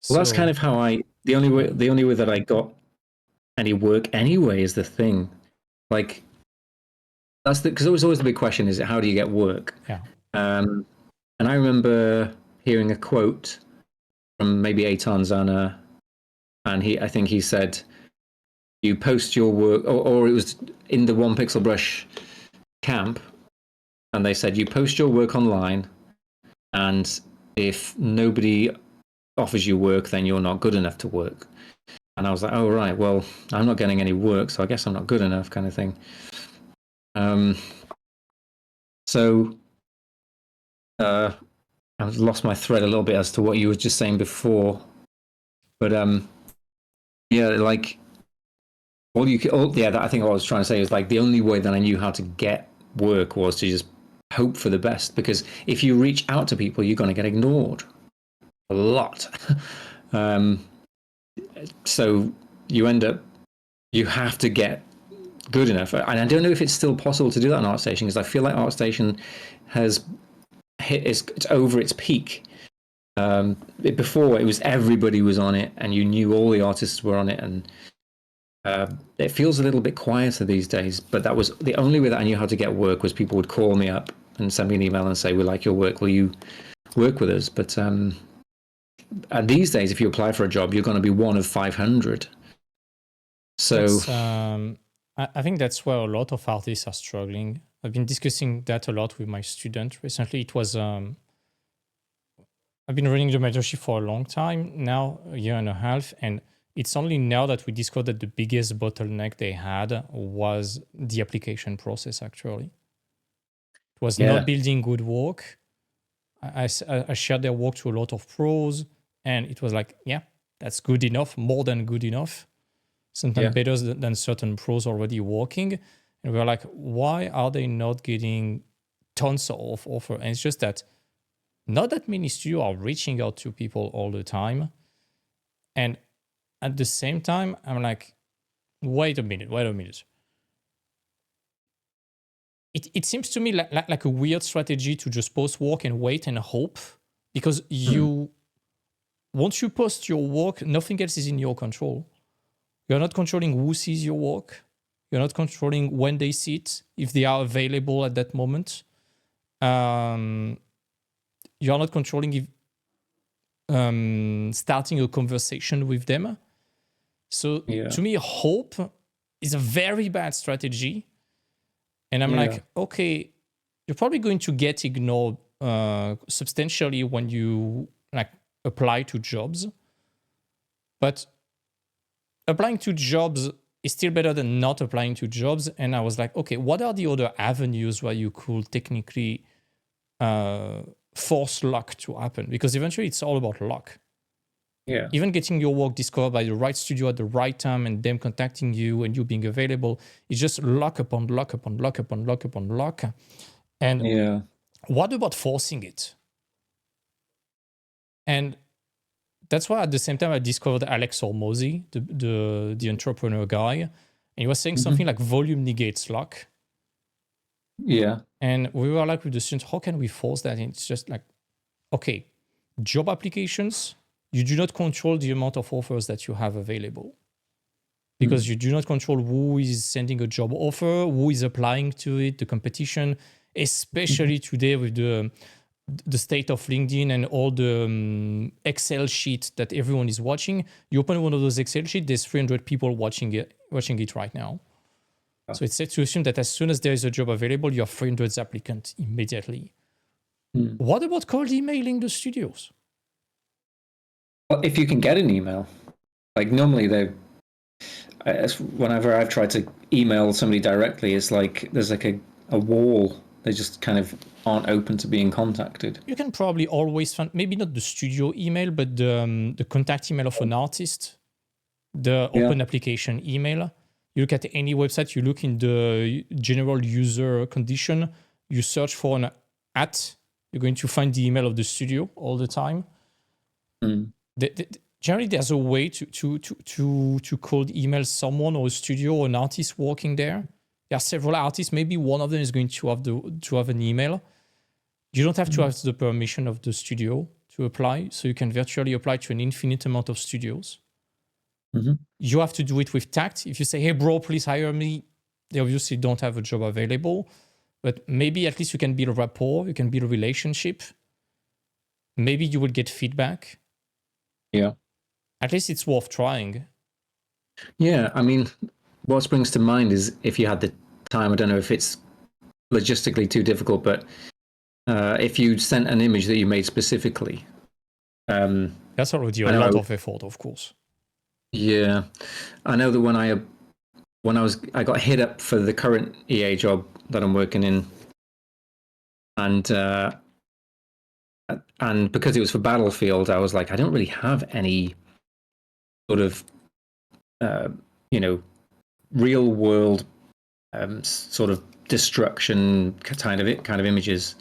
Well, that's kind of how the only way that I got any work anyway is the thing. Like, that's because it was always the big question: is how do you get work? Yeah. And I remember hearing a quote from maybe Eitan Zana, and I think he said, "You post your work," or it was in the One Pixel Brush camp, and they said, "You post your work online, and if nobody offers you work, then you're not good enough to work." And I was like, "Oh right, well, I'm not getting any work, so I guess I'm not good enough," kind of thing. So I've lost my thread a little bit as to what you were just saying before, but yeah, like I think what I was trying to say is like the only way that I knew how to get work was to just hope for the best, because if you reach out to people, you're going to get ignored a lot. So you have to get good enough, and I don't know if it's still possible to do that on ArtStation, because I feel like ArtStation has it's over its peak. Before, it was everybody was on it, and you knew all the artists were on it, and it feels a little bit quieter these days. But that was the only way that I knew how to get work, was people would call me up and send me an email and say, "We like your work, will you work with us?" But and these days, if you apply for a job, you're going to be one of 500. So I think that's where a lot of artists are struggling. I've been discussing that a lot with my student recently. It was I've been running the mentorship for a long time now, a year and a half, and it's only now that we discovered that the biggest bottleneck they had was the application process. Actually, it was not building good work. I shared their work to a lot of pros, and it was like, yeah, that's good enough, more than good enough. Sometimes better than certain pros already working. And we're like, why are they not getting tons of offer? And it's just that not that many studios are reaching out to people all the time. And at the same time, I'm like, wait a minute. It seems to me like a weird strategy to just post work and wait and hope, because once you post your work, nothing else is in your control. You're not controlling who sees your work. You're not controlling when they see it, if they are available at that moment. You're not controlling if starting a conversation with them. So to me, hope is a very bad strategy. And I'm like, okay, you're probably going to get ignored substantially when you like apply to jobs. But applying to jobs is still better than not applying to jobs. And I was like, okay, what are the other avenues where you could technically force luck to happen? Because eventually it's all about luck. Yeah. Even getting your work discovered by the right studio at the right time and them contacting you and you being available is just luck upon luck upon luck upon luck upon luck. And what about forcing it? And that's why at the same time I discovered Alex Hormozy, the entrepreneur guy, and he was saying something like volume negates luck. Yeah. And we were like with the students, how can we force that? And it's just like, okay, job applications, you do not control the amount of offers that you have available, because you do not control who is sending a job offer, who is applying to it, the competition, especially today with the state of LinkedIn and all the Excel sheet that everyone is watching. You open one of those Excel sheets, there's 300 people watching it right now. So it's safe to assume that as soon as there is a job available, you have 300 applicants immediately. What about cold emailing the studios? Well, if you can get an email, like normally whenever I've tried to email somebody directly, it's like there's like a wall. They just kind of aren't open to being contacted. You can probably always find, maybe not the studio email, but the contact email of an artist, the open application email. You look at any website, you look in the general user condition, you search for an @ you're going to find the email of the studio all the time. Generally, there's a way to cold email someone or a studio or an artist working there. There are several artists. Maybe one of them is going to have an email. You don't have to have the permission of the studio to apply, so you can virtually apply to an infinite amount of studios. You have to do it with tact. If you say, "Hey, bro, please hire me," they obviously don't have a job available. But maybe at least you can build a rapport. You can build a relationship. Maybe you will get feedback. Yeah. At least it's worth trying. Yeah, I mean, what springs to mind is if you had the time, I don't know if it's logistically too difficult, but if you sent an image that you made specifically. That's already a lot of effort, of course. Yeah. I know that when I got hit up for the current EA job that I'm working in, and because it was for Battlefield, I was like, I don't really have any sort of, real world sort of destruction kind of images.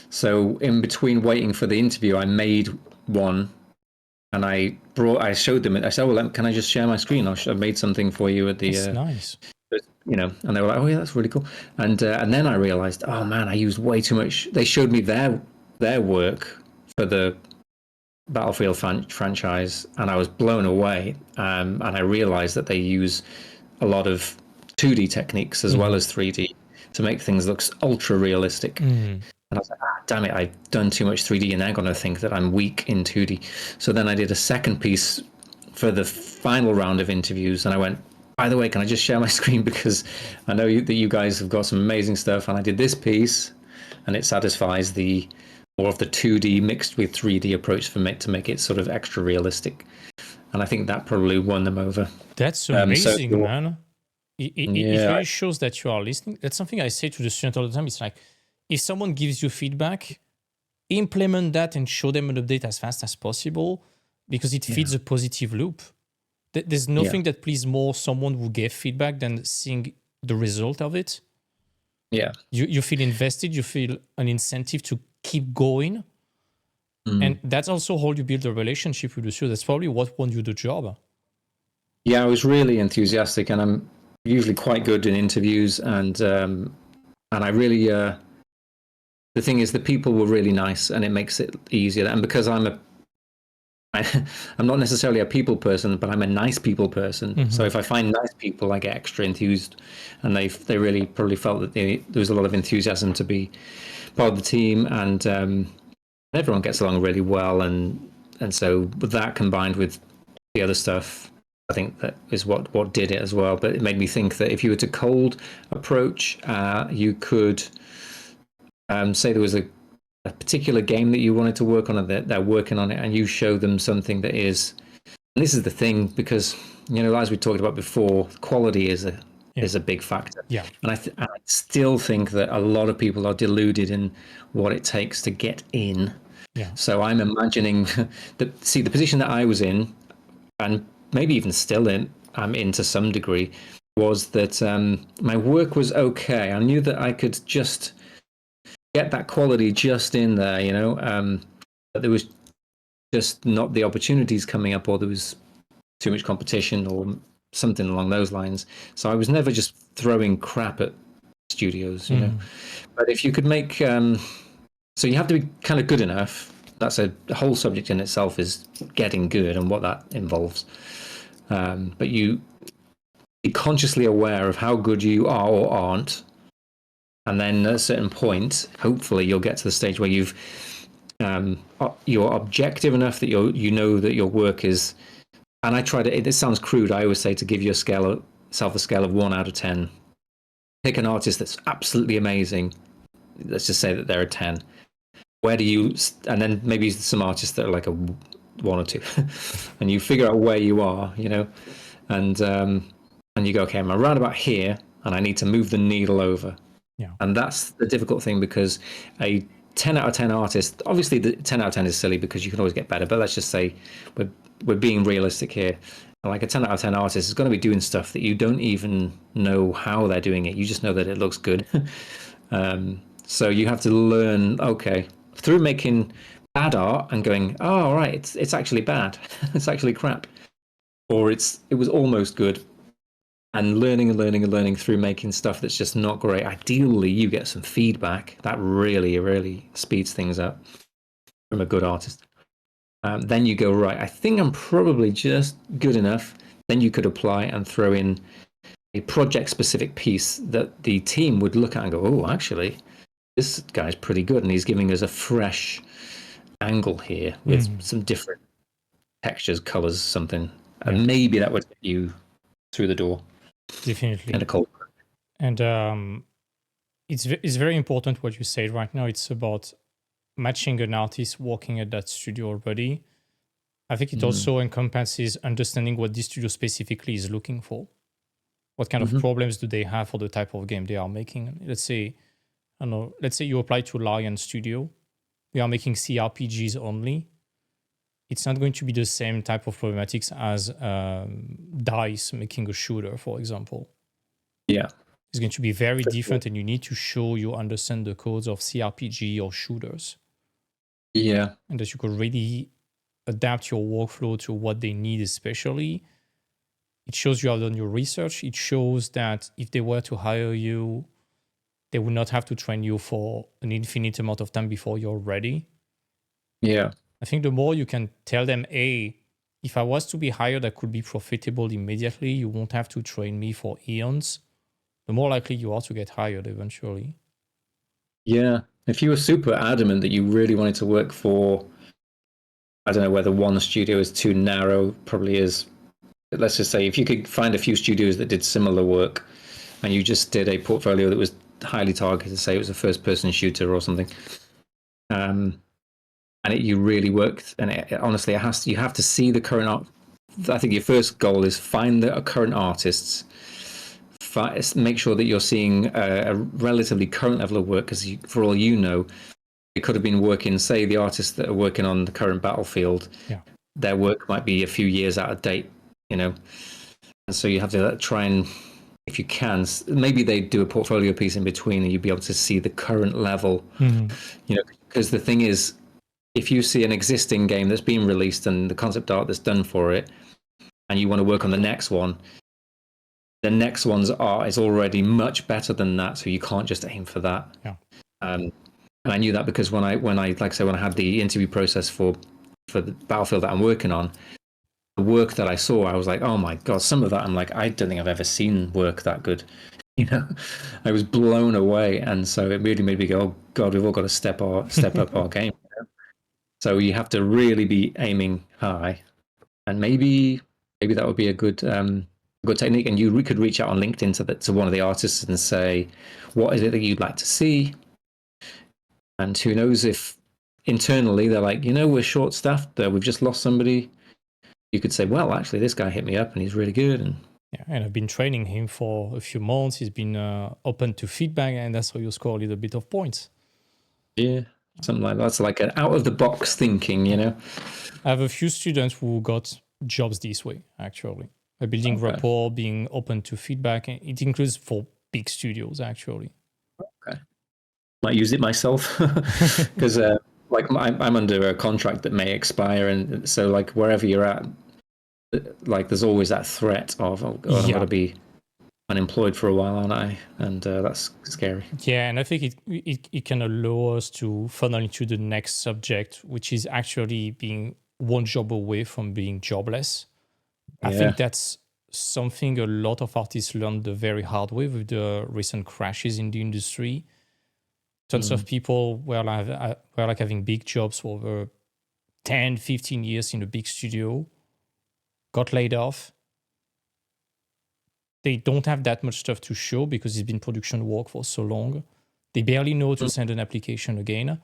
So in between waiting for the interview, I made one, and I showed them it. I said, "Oh, well, can I just share my screen? I've made something for you at the." That's nice. And they were like, "Oh yeah, that's really cool." And then I realized, oh man, I used way too much. They showed me their work for the Battlefield franchise, and I was blown away. And I realized that they use a lot of 2D techniques as well as 3D to make things look ultra realistic. And I was like, damn it, I've done too much 3D, and they're going to think that I'm weak in 2D. So then I did a second piece for the final round of interviews, and I went, by the way, can I just share my screen, because I know that you guys have got some amazing stuff, and I did this piece, and it satisfies the more of the 2D mixed with 3D approach to make it sort of extra realistic. And I think that probably won them over. That's amazing, man. It really shows that you are listening. That's something I say to the student all the time. It's like, if someone gives you feedback, implement that and show them an update as fast as possible, because it feeds a positive loop. There's nothing that pleases more someone who gave feedback than seeing the result of it. Yeah. You feel invested, you feel an incentive to keep going. And that's also how you build a relationship with the student. That's probably what won you the job. Yeah, I was really enthusiastic, and I'm usually quite good in interviews, and I really the thing is, the people were really nice, and it makes it easier. And because I'm not necessarily a people person, but I'm a nice people person. So if I find nice people, I get extra enthused, and they really probably felt that there was a lot of enthusiasm to be part of the team, and everyone gets along really well. And so with that combined with the other stuff, I think that is what did it as well. But it made me think that if you were to cold approach, you could say there was a particular game that you wanted to work on, and they're working on it, and you show them something that is, and this is the thing, because as we talked about before, quality is a big factor. And I still think that a lot of people are deluded in what it takes to get in. So I'm imagining the position that I was in, and maybe even still I'm in to some degree, was that my work was okay. I knew that I could just get that quality just in there, but there was just not the opportunities coming up, or there was too much competition or something along those lines. So I was never just throwing crap at studios, But if you could make, so you have to be kind of good enough. That's a whole subject in itself, is getting good and what that involves. But you be consciously aware of how good you are or aren't. And then at a certain point, hopefully you'll get to the stage where you're objective enough that you know that your work is, and I try to, it sounds crude, I always say to give yourself a scale of 1 out of 10. Pick an artist that's absolutely amazing. Let's just say that they're a 10. Where do you, and then maybe some artists that are like a 1 or 2, and you figure out where you are, and you go, okay, I'm around about here, and I need to move the needle over. And that's the difficult thing, because a 10 out of 10 artist, obviously the 10 out of 10 is silly because you can always get better, but let's just say we're being realistic here. Like a 10 out of 10 artist is going to be doing stuff that you don't even know how they're doing it. You just know that it looks good. So you have to learn, okay, through making bad art and going, oh, all right, it's actually bad. It's actually crap. Or it was almost good. And learning and learning and learning through making stuff that's just not great. Ideally, you get some feedback. That really, really speeds things up from a good artist. Then you go, right, I think I'm probably just good enough. Then you could apply and throw in a project-specific piece that the team would look at and go, oh, actually, this guy's pretty good. And he's giving us a fresh angle here with some different textures, colors, something. And maybe that would get you through the door. Definitely. And a cold. And it's very important what you said right now. It's about matching an artist working at that studio already. I think it also encompasses understanding what this studio specifically is looking for. What kind of problems do they have for the type of game they are making? Let's say, I don't know, let's say you apply to Lion Studio. We are making CRPGs only. It's not going to be the same type of problematics as DICE making a shooter, for example. Yeah. It's going to be very different, and you need to show you understand the codes of CRPG or shooters. Yeah. And that you could really adapt your workflow to what they need, especially. It shows you have done your research. It shows that if they were to hire you, they would not have to train you for an infinite amount of time before you're ready. Yeah. I think the more you can tell them, hey, if I was to be hired, I could be profitable immediately. You won't have to train me for eons. The more likely you are to get hired eventually. Yeah. If you were super adamant that you really wanted to work for, I don't know whether one studio is too narrow, probably is. Let's just say if you could find a few studios that did similar work and you just did a portfolio that was highly targeted, say it was a first person shooter or something, and you really worked, and honestly, you have to see the current art. I think your first goal is find the current artists, make sure that you're seeing a relatively current level of work, because for all you know, they could have been working, say the artists that are working on the current Battlefield, their work might be a few years out of date, and so you have to try and, if you can, maybe they do a portfolio piece in between and you'd be able to see the current level, because the thing is, if you see an existing game that's been released and the concept art that's done for it, and you want to work on the next one, the next one's art is already much better than that, so you can't just aim for that. And I knew that because when I like I say, when I had the interview process for the Battlefield that I'm working on, the work that I saw, I was like, oh my god, some of that I'm like, I don't think I've ever seen work that good. I was blown away, and so it really made me go, oh god, we've all got to step up our game. So you have to really be aiming high, and maybe that would be a good technique. And we could reach out on LinkedIn to one of the artists and say, what is it that you'd like to see? And who knows if internally they're like, we're short staffed, we've just lost somebody. You could say, well, actually, this guy hit me up and he's really good. And I've been training him for a few months. He's been open to feedback, and that's how you score a little bit of points. Yeah, something like that. That's like an out of the box thinking, I have a few students who got jobs this way, actually. Building rapport, being open to feedback. It includes for big studios, actually. Okay. Might use it myself because like I'm under a contract that may expire, and so like wherever you're at, like there's always that threat of, oh god, I'm going to be unemployed for a while, aren't I? And that's scary. Yeah, and I think it can allow us to funnel into the next subject, which is actually being one job away from being jobless. I think that's something a lot of artists learned the very hard way with the recent crashes in the industry. Tons of people were like having big jobs for over 10, 15 years in a big studio, got laid off. They don't have that much stuff to show because it's been production work for so long. They barely know to send an application again.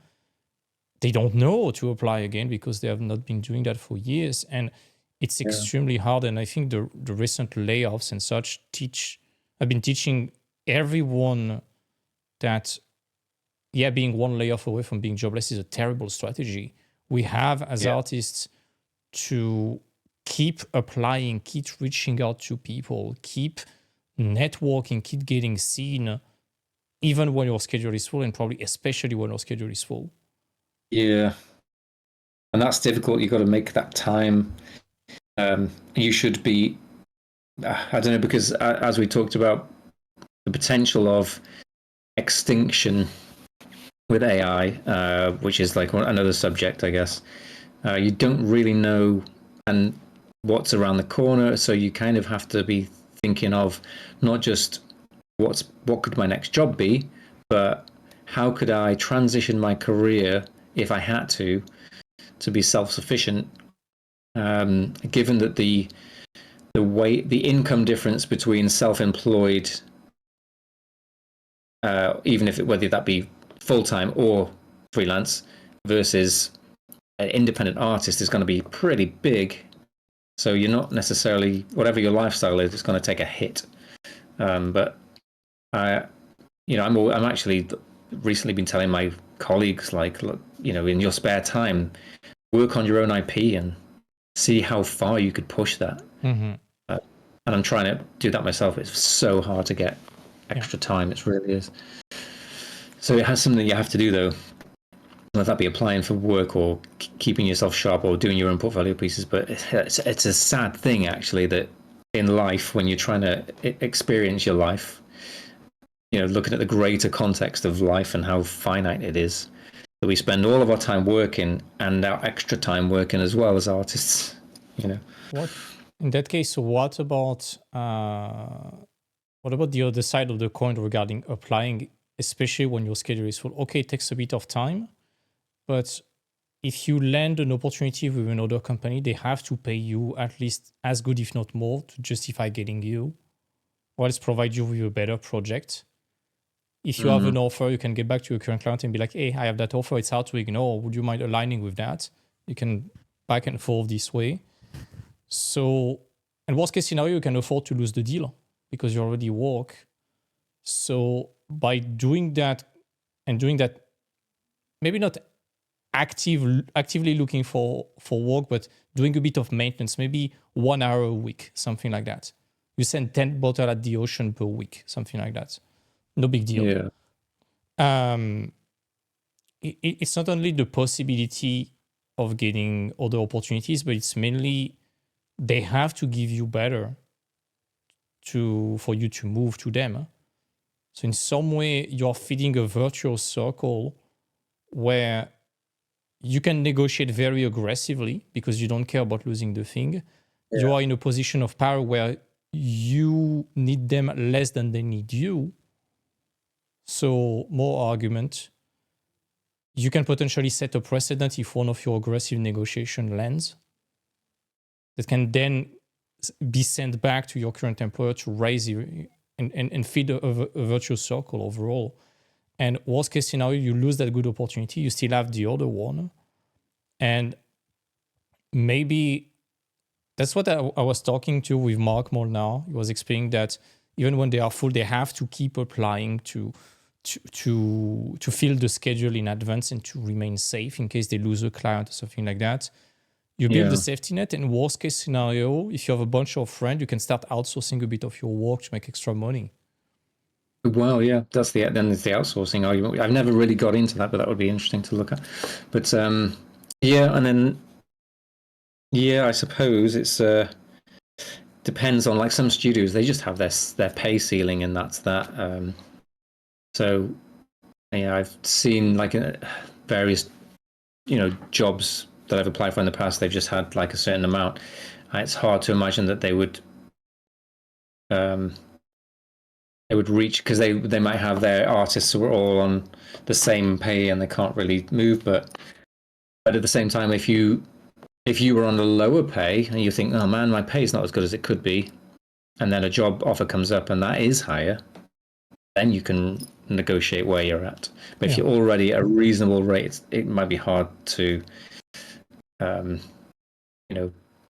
They don't know to apply again because they have not been doing that for years. And it's extremely hard. And I think the recent layoffs and such have been teaching everyone that, being one layoff away from being jobless is a terrible strategy. We have, as artists, to keep applying, keep reaching out to people, keep networking, keep getting seen, even when your schedule is full, and probably especially when your schedule is full. Yeah. and that's difficult. You've got to make that time. You should be, I don't know, because as we talked about the potential of extinction with AI, which is like another subject, I guess. You don't really know and what's around the corner, so you kind of have to be thinking of not just what could my next job be, but how could I transition my career if I had to be self-sufficient, given that the income difference between self-employed, even if whether that be full-time or freelance, versus an independent artist is going to be pretty big. So you're not necessarily, whatever your lifestyle is, it's going to take a hit. But I'm actually recently been telling my colleagues, like, look, in your spare time, work on your own IP and see how far you could push that. Mm-hmm. And I'm trying to do that myself. It's so hard to get extra time. It really is. So it has something you have to do, though. Whether that be applying for work or keeping yourself sharp or doing your own portfolio pieces. But it's a sad thing, actually, that in life, when you're trying to experience your life, looking at the greater context of life and how finite it is, that we spend all of our time working and our extra time working as well as artists. What in that case? What about the other side of the coin regarding applying, especially when your schedule is full? Okay, it takes a bit of time, but if you land an opportunity with another company, they have to pay you at least as good, if not more, to justify getting you, or else provide you with a better project. If you have an offer, you can get back to your current client and be like, hey, I have that offer. It's hard to ignore. Would you mind aligning with that? You can back and forth this way. So, in worst case scenario, you can afford to lose the deal because you already work. So by doing that, maybe not actively looking for work, but doing a bit of maintenance, maybe 1 hour a week, something like that. You send 10 bottles at the ocean per week, something like that. No big deal. Yeah. It's not only the possibility of getting other opportunities, but it's mainly they have to give you better for you to move to them. So in some way, you're feeding a virtual circle where you can negotiate very aggressively because you don't care about losing the thing. Yeah. You are in a position of power where you need them less than they need you. So more argument. You can potentially set a precedent if one of your aggressive negotiation lands that can then be sent back to your current employer to raise you and feed a virtuous circle overall. And worst case scenario, you lose that good opportunity. You still have the other one. And maybe that's what I was talking to with Mark Molnar. He was explaining that even when they are full, they have to keep applying to fill the schedule in advance and to remain safe in case they lose a client or something like that. You build the safety net, and worst case scenario, if you have a bunch of friends, you can start outsourcing a bit of your work to make extra money. Well, yeah, then there's the outsourcing argument. I've never really got into that, but that would be interesting to look at. But and then I suppose it's depends on, like, some studios, they just have their pay ceiling, and that's that. So I've seen like various jobs that I've applied for in the past. They've just had like a certain amount. It's hard to imagine that they would reach, because they might have their artists who are all on the same pay and they can't really move. But at the same time, if you were on a lower pay and you think, oh man, my pay is not as good as it could be, and then a job offer comes up and that is higher, then you can negotiate where you're at. But if you're already at a reasonable rate, it might be hard to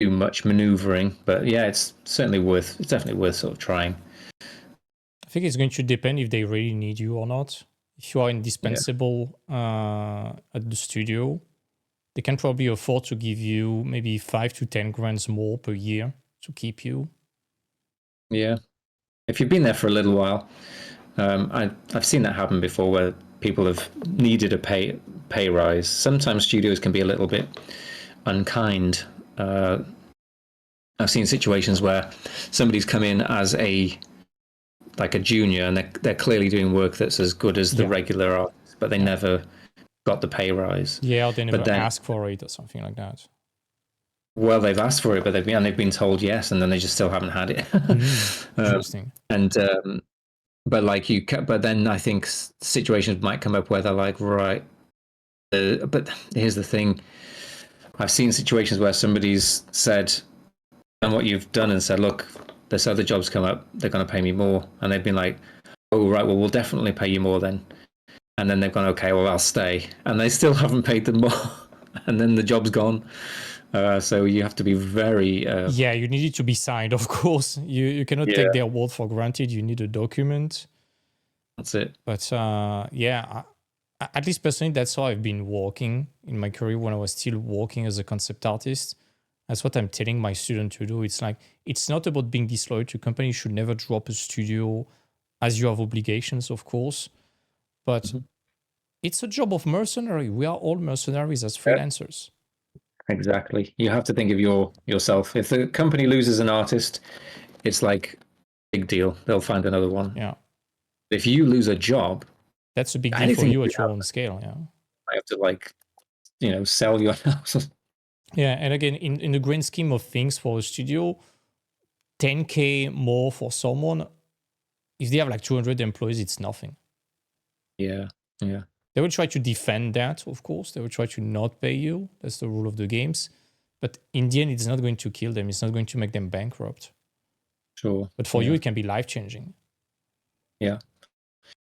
do much maneuvering. But yeah, it's definitely worth sort of trying. I think it's going to depend if they really need you or not. If you are indispensable at the studio, they can probably afford to give you maybe 5 to 10 grand more per year to keep you. Yeah. If you've been there for a little while, I've seen that happen before, where people have needed a pay rise. Sometimes studios can be a little bit unkind. I've seen situations where somebody's come in as a junior, and they're clearly doing work that's as good as the regular artist, but they never got the pay rise. Yeah, or they never but then, ask for it or something like that. Well, they've asked for it, but they've been told yes, and then they just still haven't had it. Interesting. But then I think situations might come up where they're like, right. But here's the thing: I've seen situations where somebody's said, "Done what you've done," and said, "Look, this other job's come up. They're going to pay me more," and they've been like, "Oh, right. Well, we'll definitely pay you more then." And then they've gone, "Okay, well, I'll stay," and they still haven't paid them more, and then the job's gone. So you have to be very. You need it to be signed, of course. You cannot take their word for granted. You need a document. That's it. But at least personally, that's how I've been working in my career when I was still working as a concept artist. That's what I'm telling my student to do. It's like, it's not about being disloyal to company. You should never drop a studio as you have obligations, of course. But it's a job of mercenary. We are all mercenaries as freelancers. Exactly. You have to think of yourself. If the company loses an artist, it's like big deal. They'll find another one. Yeah. If you lose a job, that's a big deal for you at your own scale. Yeah. I have to sell your house. Yeah, and again, in the grand scheme of things for a studio, 10K more for someone, if they have like 200 employees, it's nothing. Yeah. They will try to defend that, of course. They will try to not pay you. That's the rule of the games. But in the end, it's not going to kill them. It's not going to make them bankrupt. Sure. But for you, it can be life-changing. Yeah.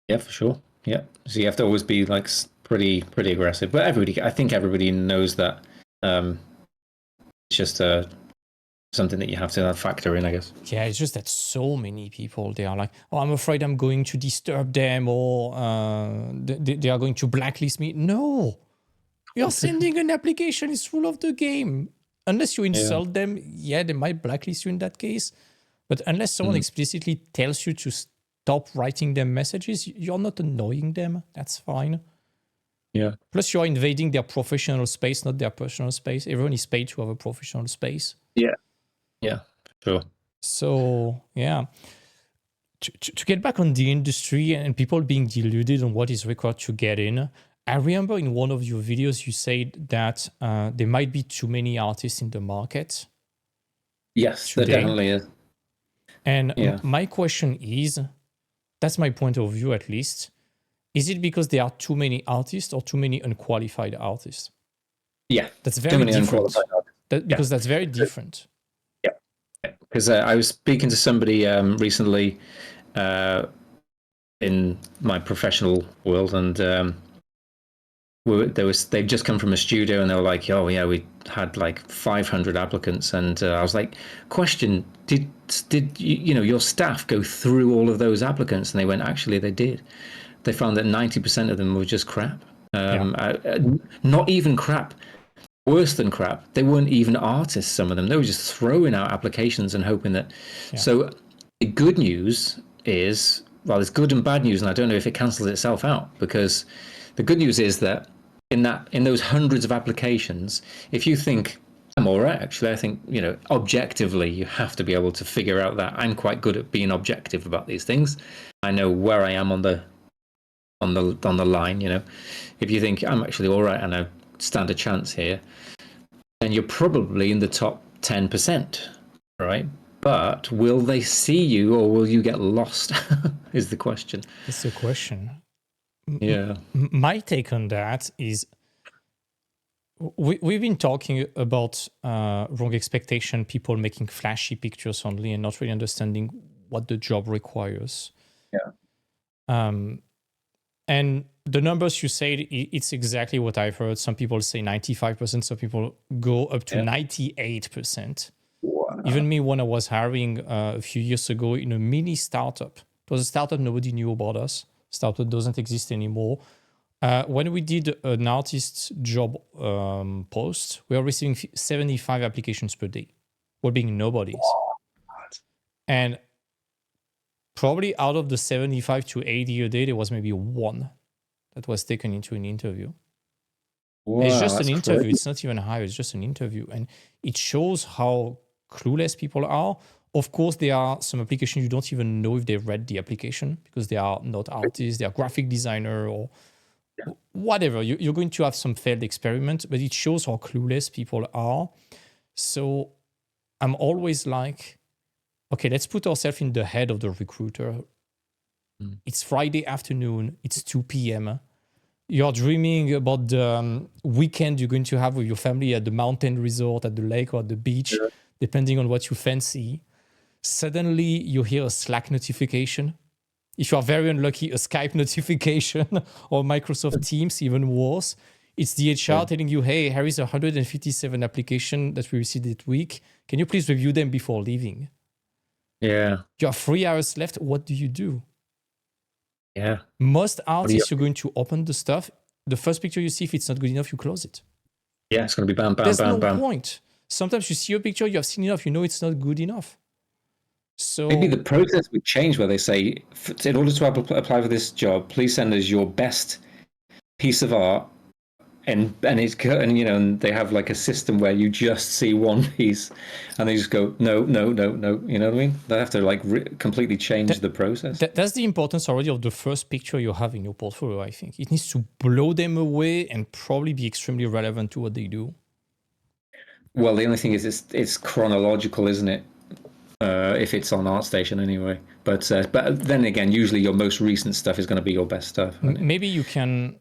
Yeah, for sure. Yeah. So you have to always be like pretty aggressive. But I think everybody knows that. It's just something that you have to factor in, I guess. Yeah, it's just that so many people, they are like, oh, I'm afraid I'm going to disturb them, or they are going to blacklist me. No, you're sending an application. It's rule of the game. Unless you insult them, they might blacklist you in that case. But unless someone explicitly tells you to stop writing them messages, you're not annoying them. That's fine. Yeah. Plus, you're invading their professional space, not their personal space. Everyone is paid to have a professional space. Yeah, sure. So, yeah. To get back on the industry and people being deluded on what is required to get in, I remember in one of your videos you said that there might be too many artists in the market. Yes, today. there definitely is. And my question is, that's my point of view at least, is it because there are too many artists or too many unqualified artists? Yeah. That's very different. Because that's very different. Yeah. Because I was speaking to somebody recently in my professional world, and they've just come from a studio, and they were like, "Oh yeah, we had like 500 applicants," and I was like, "Question: Did your staff go through all of those applicants?" And they went, "Actually, they did. They found that 90% of them were just crap. Not even crap. Worse than crap. They weren't even artists. Some of them. They were just throwing out applications and hoping that." So the good news is, well, there's good and bad news, and I don't know if it cancels itself out, because the good news is that in those hundreds of applications, if you think, I'm all right, actually, I think, objectively, you have to be able to figure out that I'm quite good at being objective about these things. I know where I am on the line. If you think I'm actually all right and I stand a chance here, then you're probably in the top 10%, right? But will they see you, or will you get lost? Is the question. That's the question. Yeah. My take on that is, we've been talking about wrong expectation, people making flashy pictures only and not really understanding what the job requires. Yeah. And the numbers you said, it's exactly what I've heard. Some people say 95%, some people go up to 98%. Wow. Even me, when I was hiring a few years ago in a mini startup, it was a startup, nobody knew about us. Startup doesn't exist anymore. When we did an artist's job post, we were receiving 75 applications per day. We're being nobodies. And probably out of the 75 to 80 a day, there was maybe one that was taken into an interview. It's Wow, just an that's interview. crazy. It's not even a hire. It's just an interview. And it shows how clueless people are. Of course, there are some applications you don't even know if they read the application because they are not artists, they are graphic designer or whatever. You're going to have some failed experiment, but it shows how clueless people are. So I'm always like, okay, let's put ourselves in the head of the recruiter. Mm. It's Friday afternoon. It's 2 p.m. You're dreaming about the weekend you're going to have with your family at the mountain resort, at the lake, or at the beach, Yeah. depending on what you fancy. Suddenly, you hear a Slack notification. If you are very unlucky, a Skype notification or Microsoft Teams, even worse. It's the HR Yeah. telling you, hey, here is 157 applications that we received this week. Can you please review them before leaving? Yeah. You have 3 hours left. What do you do? Yeah. Most What do you? artists, you're going to open the stuff. The first picture you see, if it's not good enough, you close it. Yeah, it's going to be bam, bam, There's bam, no bam. point. Sometimes you see a picture, you have seen enough, you know it's not good enough. So Maybe the process would change where they say, in order to apply for this job, please send us your best piece of art, and and they have like a system where you just see one piece, and they just go no, no, no, no. You know what I mean? They have to like completely change the process. that's the importance already of the first picture you have in your portfolio, I think. It needs to blow them away and probably be extremely relevant to what they do. Well, the only thing is it's chronological, isn't it? If it's on ArtStation anyway. But then again, usually your most recent stuff is going to be your best stuff. Maybe you can,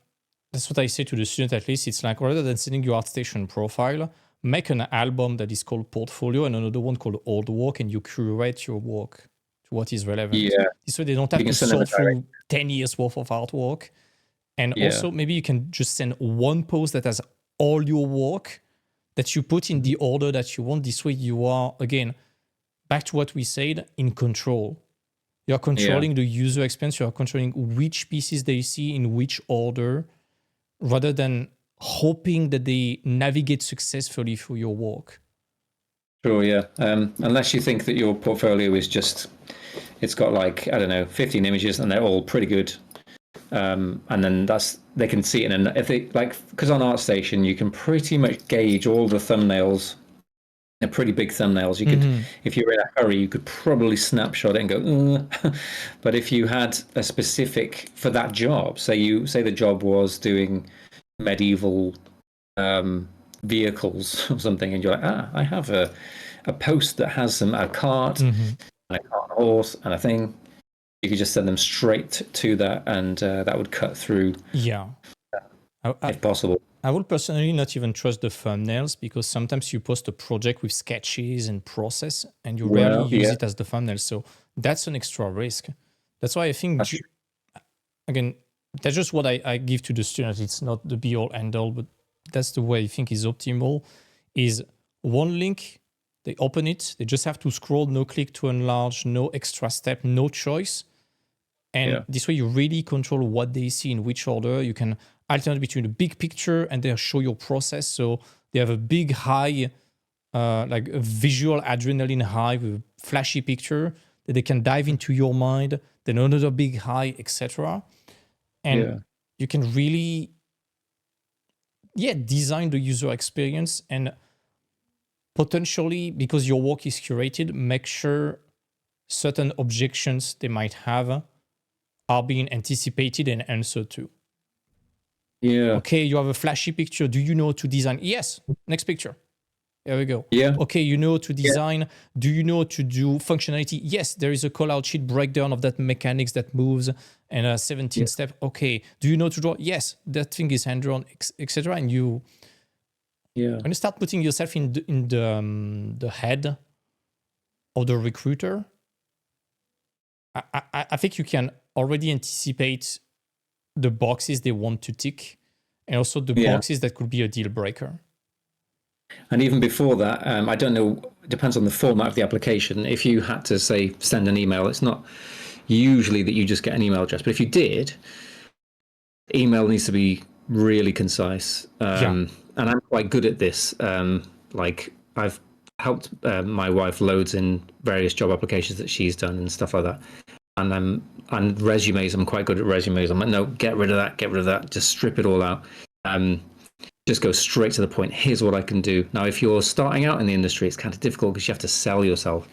that's what I say to the student at least. It's like rather than sending your ArtStation profile, make an album that is called portfolio and another one called old work, and you curate your work to what is relevant. Yeah. This way they don't have You can to send them a sort through 10 years worth of artwork. And Yeah. also maybe you can just send one post that has all your work that you put in the order that you want. This way you are, again, back to what we said, in control. You're controlling the user experience. You're controlling which pieces they see in which order, rather than hoping that they navigate successfully through your work. Sure, yeah. Unless you think that your portfolio is just, it's got like, I don't know, 15 images and they're all pretty good. And then they can see it in, if they like, because on ArtStation, you can pretty much gauge all the thumbnails. They're pretty big thumbnails. You could, if you're in a hurry, you could probably snapshot it and go, but if you had a specific for that job, say the job was doing medieval vehicles or something, and you're like, I have a post that has a cart and a cart and a horse and a thing. You could just send them straight to that, and that would cut through. Yeah. If possible. I would personally not even trust the thumbnails, because sometimes you post a project with sketches and process and you rarely use it as the thumbnail. So that's an extra risk. That's why I think, again, that's just what I give to the students. It's not the be all end all, but that's the way I think is optimal. Is one link, they open it, they just have to scroll, no click to enlarge, no extra step, no choice. And this way you really control what they see in which order. You can alternate between the big picture and they'll show your process. So they have a big high, like a visual adrenaline high with a flashy picture that they can dive into your mind, then another big high, etc. And you can really, design the user experience, and potentially, because your work is curated, make sure certain objections they might have are being anticipated and answered to. Yeah. Okay, you have a flashy picture. Do you know to design? Yes. Next picture. There we go. Yeah. Okay, you know to design. Yeah. Do you know to do functionality? Yes, there is a call-out sheet breakdown of that mechanics that moves and a 17 step. Okay. Do you know to draw? Yes, that thing is hand-drawn, etc. And you, when you start putting yourself in the head of the recruiter, I think you can already anticipate the boxes they want to tick, and also the boxes that could be a deal breaker. And even before that, I don't know, it depends on the format of the application. If you had to, say, send an email, it's not usually that you just get an email address. But if you did, email needs to be really concise. And I'm quite good at this. Like, I've helped my wife loads in various job applications that she's done and stuff like that. And resumes, I'm quite good at resumes. I'm like, no, get rid of that, just strip it all out. just go straight to the point. Here's what I can do. Now, if you're starting out in the industry, it's kind of difficult because you have to sell yourself.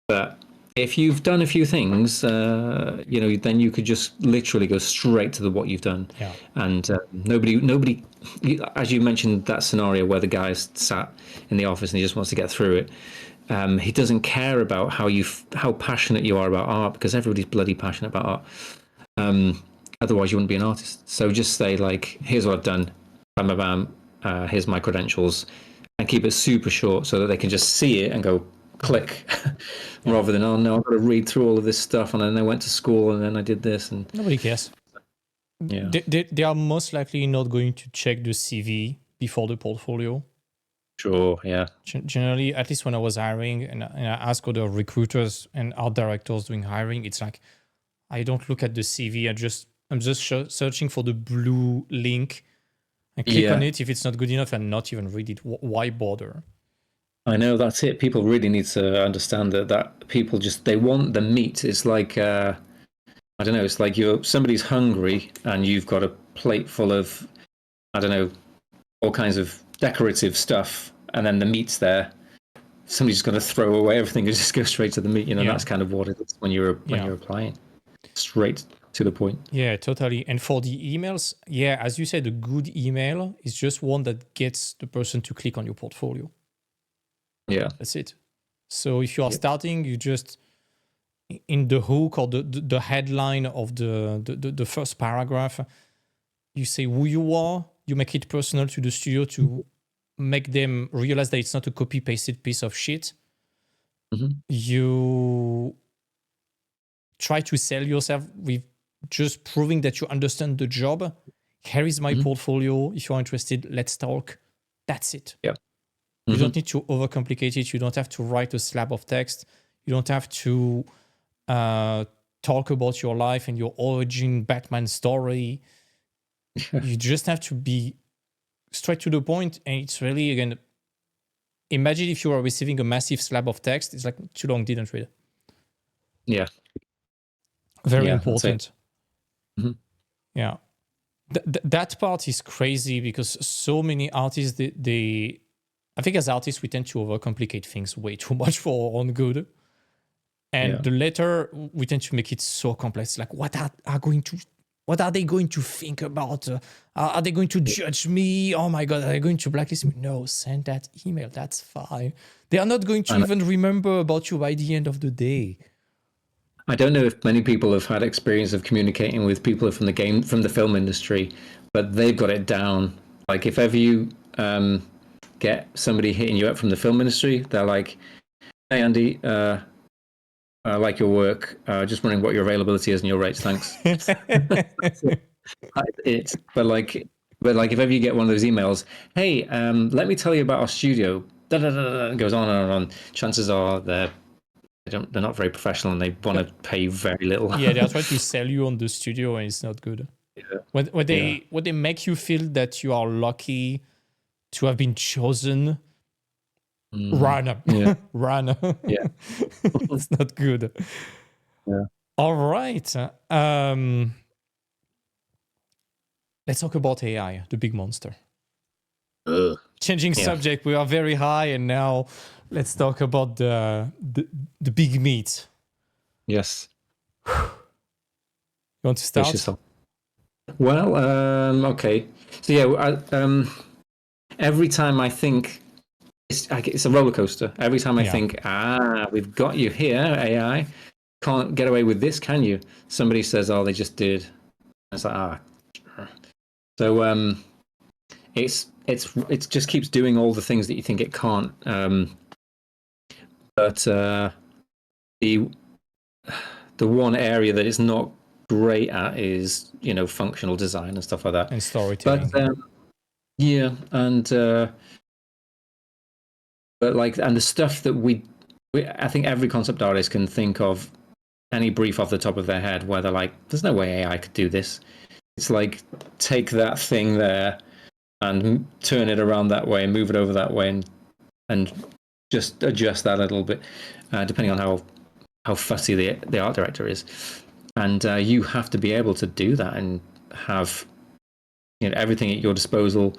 But if you've done a few things, then you could just literally go straight to what you've done. Yeah. And nobody, as you mentioned, that scenario where the guy's sat in the office and he just wants to get through it. He doesn't care about how passionate you are about art, because everybody's bloody passionate about art. Otherwise, you wouldn't be an artist. So just say like, here's what I've done. Bam, bam, bam. Here's my credentials, and keep it super short so that they can just see it and go click, rather than, oh no, I've got to read through all of this stuff, and then I went to school and then I did this, and Nobody cares. yeah, They are most likely not going to check the CV before the portfolio. sure, yeah, Generally, at least when I was hiring and I ask other recruiters and art directors doing hiring, it's like, I don't look at the CV. I'm just searching for the blue link and click on it. If it's not good enough and not even read it, why bother? I know, that's it. People really need to understand that people they want the meat. It's like I don't know. It's like somebody's hungry and you've got a plate full of, I don't know, all kinds of decorative stuff, and then the meat's there. Somebody's going to throw away everything and just go straight to the meat. That's kind of what it is when you're applying, straight to the point. Yeah, totally. And for the emails, as you said, a good email is just one that gets the person to click on your portfolio. Yeah, that's it. So if you are starting, you just in the hook or the headline of the first paragraph, you say who you are. You make it personal to the studio to make them realize that it's not a copy pasted piece of shit. You try to sell yourself with just proving that you understand the job. Here is my portfolio. If you're interested, let's talk. That's it. Yeah. You don't need to overcomplicate it. You don't have to write a slab of text. You don't have to talk about your life and your origin Batman story. You just have to be straight to the point. And it's really, again, imagine if you are receiving a massive slab of text. It's like, too long, didn't read it. Yeah. Very important. Yeah. That part is crazy because so many artists, I think as artists, we tend to overcomplicate things way too much for our own good. And the later, we tend to make it so complex. Like, what are they going to think about? Are they going to judge me? Oh my God, are they going to blacklist me? No, send that email. That's fine. They are not going to even remember about you by the end of the day. I don't know if many people have had experience of communicating with people from the film industry, but they've got it down. Like if ever you get somebody hitting you up from the film industry, they're like, "Hey Andy, I like your work. Just wondering what your availability is and your rates. Thanks." But like if ever you get one of those emails, "Hey, let me tell you about our studio," it goes on and on. Chances are they're not very professional and they want to pay you very little. Yeah, they are trying to sell you on the studio and it's not good. Yeah. When they make you feel that you are lucky to have been chosen, run. Run. Yeah. It's not good. Yeah. All right. Let's talk about AI, the big monster. Changing subject. We are very high and now let's talk about the big meat. Yes. You want to start? Well, okay. So every time I think it's a roller coaster. Every time I think, we've got you here, AI, can't get away with this, can you? Somebody says, oh, they just did. It's like, So it just keeps doing all the things that you think it can't. But the one area that it's not great at is functional design and stuff like that, and storytelling. And the stuff that we I think every concept artist can think of any brief off the top of their head where they're like, there's no way AI could do this. It's like, take that thing there and turn it around that way and move it over that way and just adjust that a little bit, depending on how fussy the art director is. And you have to be able to do that and have everything at your disposal.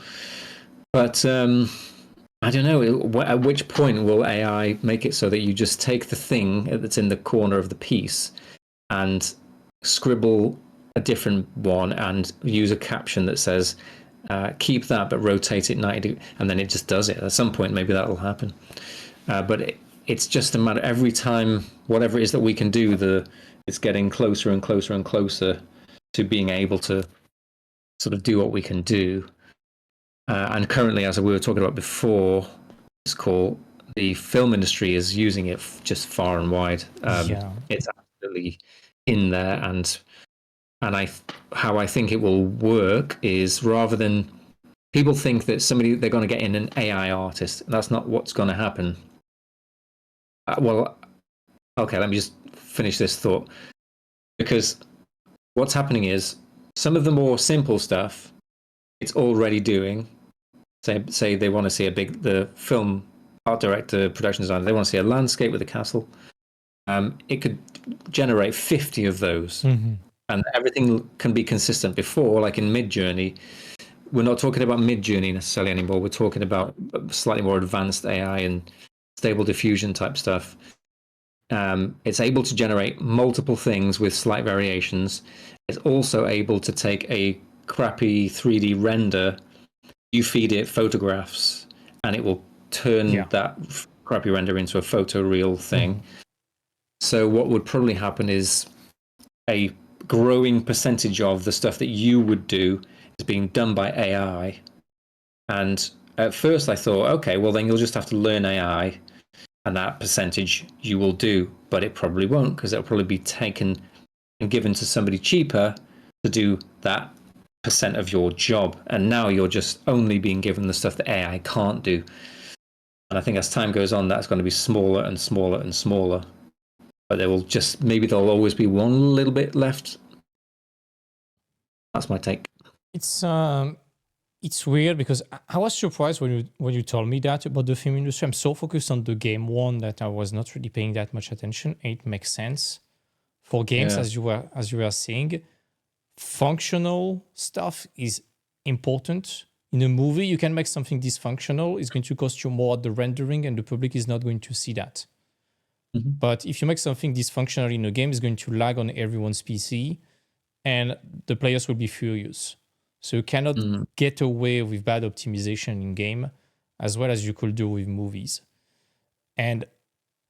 But I don't know. At which point will AI make it so that you just take the thing that's in the corner of the piece and scribble a different one and use a caption that says, keep that but rotate it 90 degrees, and then it just does it. At some point, maybe that will happen. But it's just a matter, every time, whatever it is that we can do, it's getting closer and closer and closer to being able to sort of do what we can do. And currently, as we were talking about before this call, the film industry is using it just far and wide. It's absolutely in there, and how I think it will work is, rather than people think that they're going to get in an AI artist. That's not what's going to happen. Well, okay, let me just finish this thought, because what's happening is some of the more simple stuff it's already doing. Say they want to see the film art director, production designer, they want to see a landscape with a castle. It could generate 50 of those, and everything can be consistent. Before, like in Midjourney, we're not talking about Midjourney necessarily anymore. We're talking about slightly more advanced AI and stable diffusion type stuff. It's able to generate multiple things with slight variations. It's also able to take a crappy 3D render, you feed it photographs, and it will turn that crappy render into a photoreal thing. So what would probably happen is a growing percentage of the stuff that you would do is being done by AI. And at first I thought, okay, well then you'll just have to learn AI, and that percentage you will do, but it probably won't, because it'll probably be taken and given to somebody cheaper to do that percent of your job. And now you're just only being given the stuff that AI can't do. And I think as time goes on, that's going to be smaller and smaller and smaller. But maybe there'll always be one little bit left. That's my take. It's weird, because I was surprised when you told me that about the film industry. I'm so focused on the game one that I was not really paying that much attention. It makes sense for games, as you were saying. Functional stuff is important. In a movie, you can make something dysfunctional. It's going to cost you more at the rendering, and the public is not going to see that. But if you make something dysfunctional in a game, it's going to lag on everyone's PC, and the players will be furious. So you cannot get away with bad optimization in game as well as you could do with movies. And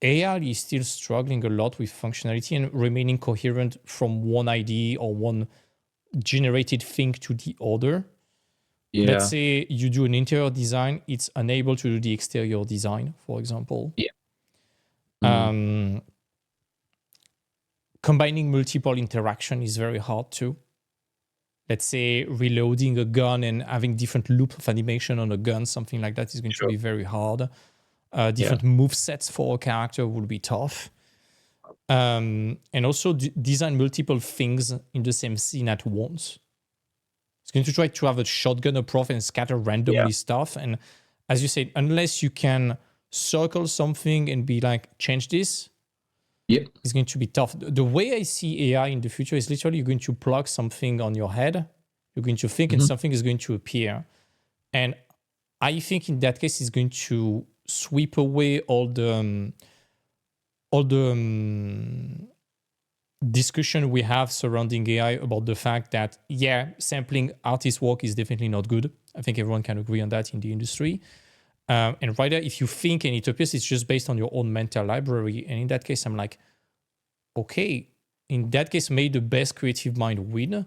AI is still struggling a lot with functionality and remaining coherent from one ID or one generated thing to the other. Yeah. Let's say you do an interior design, it's unable to do the exterior design, for example. Yeah. Combining multiple interaction is very hard too. Let's say reloading a gun and having different loop of animation on a gun, something like that is going to be very hard. Different move sets for a character would be tough. And also design multiple things in the same scene at once. It's going to try to have a shotgun approach and scatter randomly stuff. And as you said, unless you can circle something and be like, change this, it's going to be tough. The way I see AI in the future is literally you're going to plug something on your head, you're going to think, and something is going to appear. And I think in that case, it's going to sweep away all the discussion we have surrounding AI about the fact that, sampling artist work is definitely not good. I think everyone can agree on that in the industry. And rather, if you think and it appears, it's just based on your own mental library. And in that case, I'm like, okay, in that case, may the best creative mind win.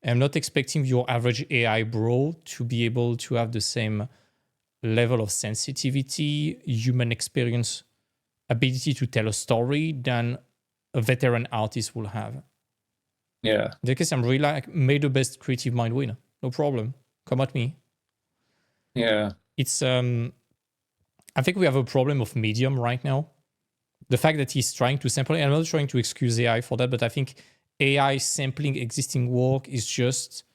I'm not expecting your average AI bro to be able to have the same level of sensitivity, human experience, ability to tell a story than a veteran artist will have. Yeah. In that case, I'm really like, may the best creative mind win. No problem. Come at me. Yeah. It's I think we have a problem of medium right now. The fact that he's trying to sample, and I'm not trying to excuse AI for that, but I think AI sampling existing work is just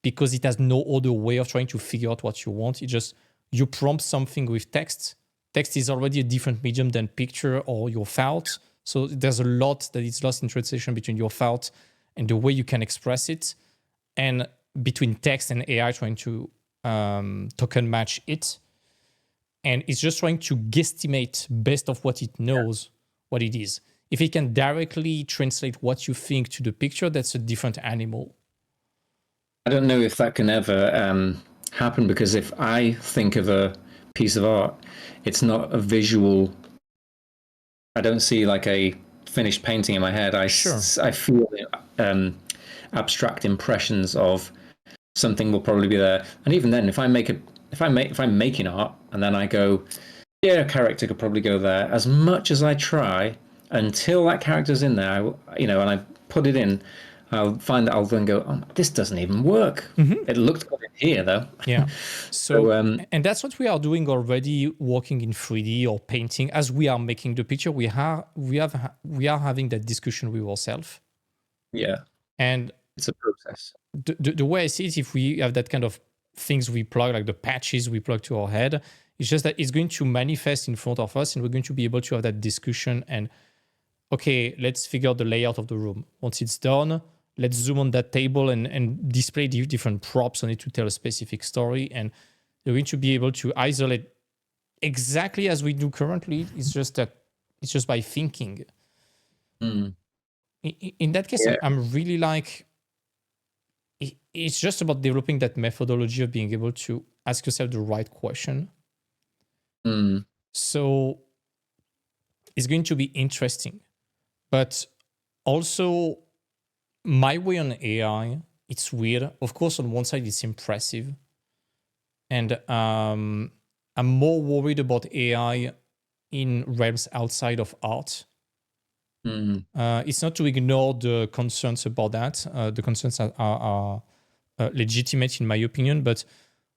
because it has no other way of trying to figure out what you want. It just, you prompt something with text. Text is already a different medium than picture or your felt. So there's a lot that is lost in translation between your felt and the way you can express it, and between text and AI trying to token match it. And it's just trying to guesstimate based off what it knows what it is. If it can directly translate what you think to the picture, that's a different animal. I don't know if that can ever happen, because if I think of a piece of art, it's not a visual. I don't see like a finished painting in my head. I feel abstract impressions of something will probably be there. And even then, if I'm making art and then I go, yeah, a character could probably go there. As much as I try, until that character's in there, and I put it in, I'll find that I'll then go, oh, this doesn't even work. It looked good in here though. Yeah. So and that's what we are doing already, working in 3D or painting. As we are making the picture, we are having that discussion with ourselves. Yeah. And it's a process. The way I see it, if we have that kind of things we plug, like the patches we plug to our head, it's just that it's going to manifest in front of us, and we're going to be able to have that discussion and, okay, let's figure out the layout of the room. Once it's done, let's zoom on that table and display the different props on it to tell a specific story. And you're going to be able to isolate exactly as we do currently. It's just by thinking. In that case, yeah. I'm really like, it's just about developing that methodology of being able to ask yourself the right question. So it's going to be interesting. But also, my way on AI, it's weird. Of course, on one side, it's impressive. And I'm more worried about AI in realms outside of art. It's not to ignore the concerns about that. The concerns are legitimate in my opinion, but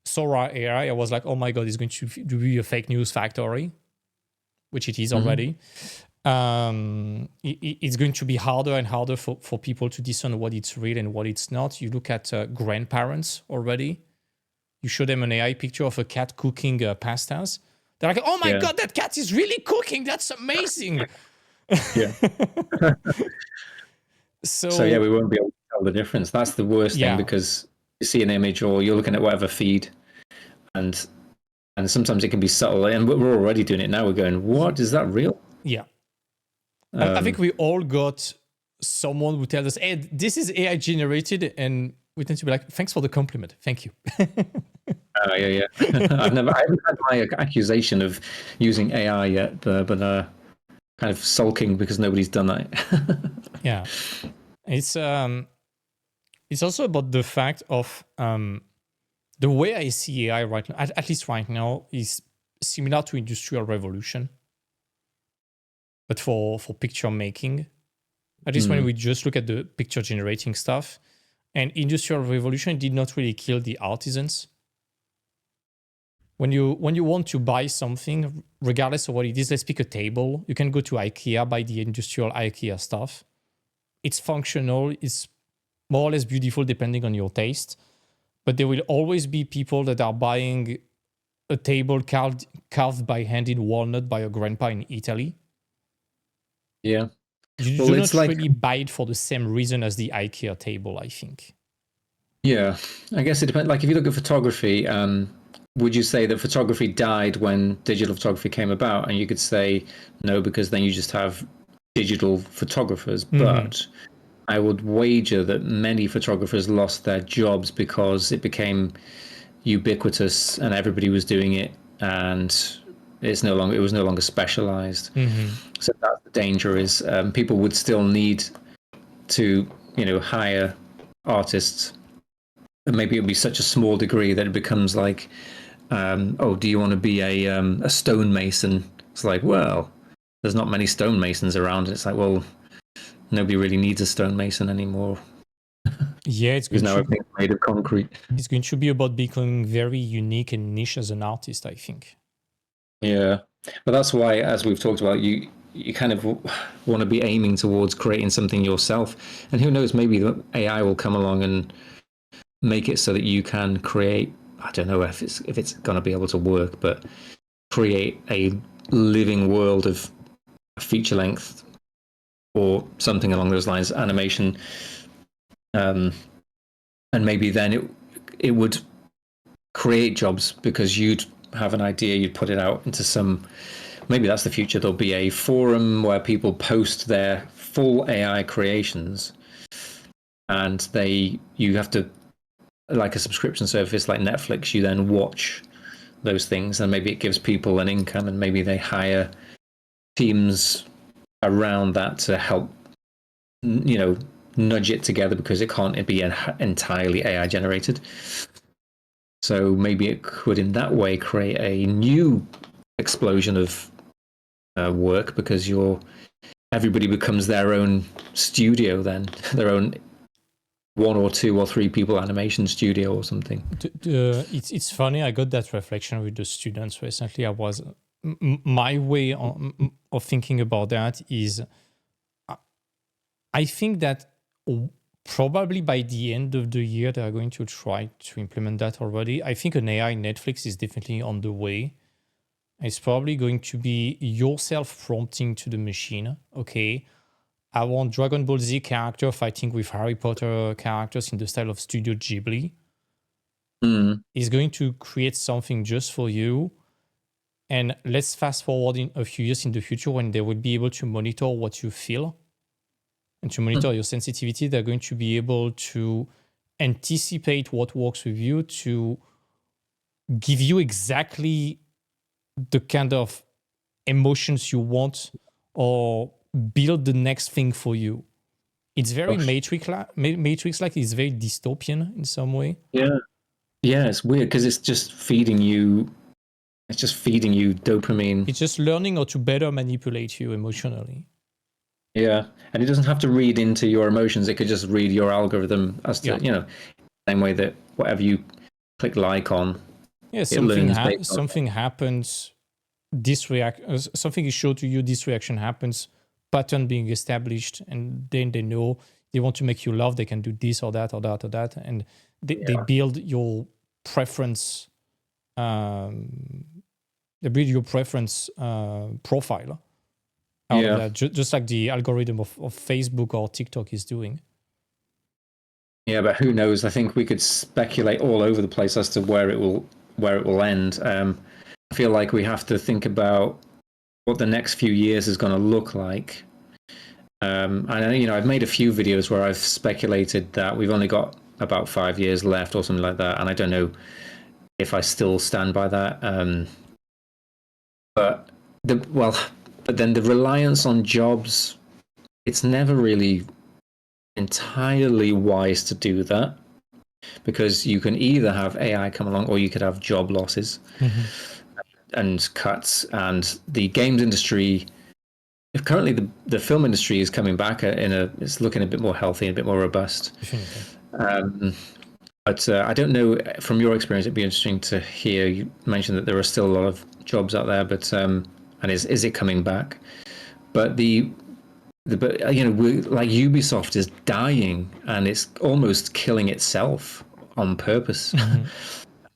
Sora AI, I was like, oh my God, it's going to be a fake news factory, which it is already. It's going to be harder and harder for people to discern what it's real and what it's not. You look at grandparents already. You show them an AI picture of a cat cooking pastas. They're like, oh my God, that cat is really cooking. That's amazing. Yeah. So yeah, we won't be able to tell the difference. That's the worst thing, because you see an image or you're looking at whatever feed, and sometimes it can be subtle, and we're already doing it now. We're going, what, is that real? Yeah. I think we all got someone who tells us, hey, this is AI generated, and we tend to be like, thanks for the compliment. Thank you. Yeah. I haven't had my accusation of using AI yet, but kind of sulking because nobody's done that. Yeah. It's also about the fact of the way I see AI right now, at least right now, is similar to Industrial Revolution, but for picture making. At least when we just look at the picture generating stuff. And Industrial Revolution did not really kill the artisans. When you want to buy something, regardless of what it is, let's pick a table. You can go to IKEA, buy the industrial IKEA stuff. It's functional. It's more or less beautiful depending on your taste. But there will always be people that are buying a table carved by hand in walnut by a grandpa in Italy. Yeah. You do not really buy it for the same reason as the IKEA table, I think. Yeah, I guess it depends. Like if you look at photography, would you say that photography died when digital photography came about? And you could say no, because then you just have digital photographers. But I would wager that many photographers lost their jobs because it became ubiquitous and everybody was doing it, and it was no longer specialized. So that's the danger, is people would still need to hire artists. Maybe it'll be such a small degree that it becomes like, do you want to be a stonemason? It's like, well, there's not many stonemasons around. It's like, well, nobody really needs a stonemason anymore. Yeah, it's because now everything's made of concrete. It's going to be about becoming very unique and niche as an artist, I think. Yeah, but that's why, as we've talked about, you kind of want to be aiming towards creating something yourself. And who knows, maybe the AI will come along and make it so that you can create, I don't know if it's going to be able to work, but create a living world of feature length or something along those lines, animation. And maybe then it would create jobs because you'd have an idea, you'd put it out into some. Maybe that's the future. There'll be a forum where people post their full AI creations, and you have to, like a subscription service like Netflix, you then watch those things, and maybe it gives people an income, and maybe they hire teams around that to help, nudge it together because it can't be entirely AI generated. So maybe it could, in that way, create a new explosion of work because everybody becomes their own studio, then their own 1 or 2 or 3 people animation studio or something. It's funny. I got that reflection with the students recently. My way of thinking about that is, I think that probably by the end of the year they are going to try to implement that already. I think an AI Netflix is definitely on the way. It's probably going to be yourself prompting to the machine. Okay, I want Dragon Ball Z character fighting with Harry Potter characters in the style of Studio Ghibli. It's going to create something just for you. And let's fast forward in a few years in the future when they will be able to monitor what you feel and to monitor your sensitivity. They're going to be able to anticipate what works with you, to give you exactly the kind of emotions you want, or build the next thing for you. It's very Matrix-like. It's very dystopian in some way. Yeah, it's weird because it's just feeding you dopamine. It's just learning how to better manipulate you emotionally. Yeah, and it doesn't have to read into your emotions. It could just read your algorithm as to, same way that whatever you click like on, something happens, something is shown to you, this reaction happens, pattern being established, and then they know they want to make you laugh, they can do this or that or that or that, and they build your preference. They build your preference profile out of that, just like the algorithm of Facebook or TikTok is doing. Yeah, but who knows? I think we could speculate all over the place as to where it will end. I feel like we have to think about what the next few years is going to look like. And I've made a few videos where I've speculated that we've only got about 5 years left or something like that, and I don't know if I still stand by that. But then the reliance on jobs, it's never really entirely wise to do that, because you can either have AI come along or you could have job losses and cuts. And the games industry, currently the film industry is coming back it's looking a bit more healthy and a bit more robust. But I don't know, from your experience, it'd be interesting to hear. You mentioned that there are still a lot of jobs out there, but and is it coming back? But like Ubisoft is dying, and it's almost killing itself on purpose.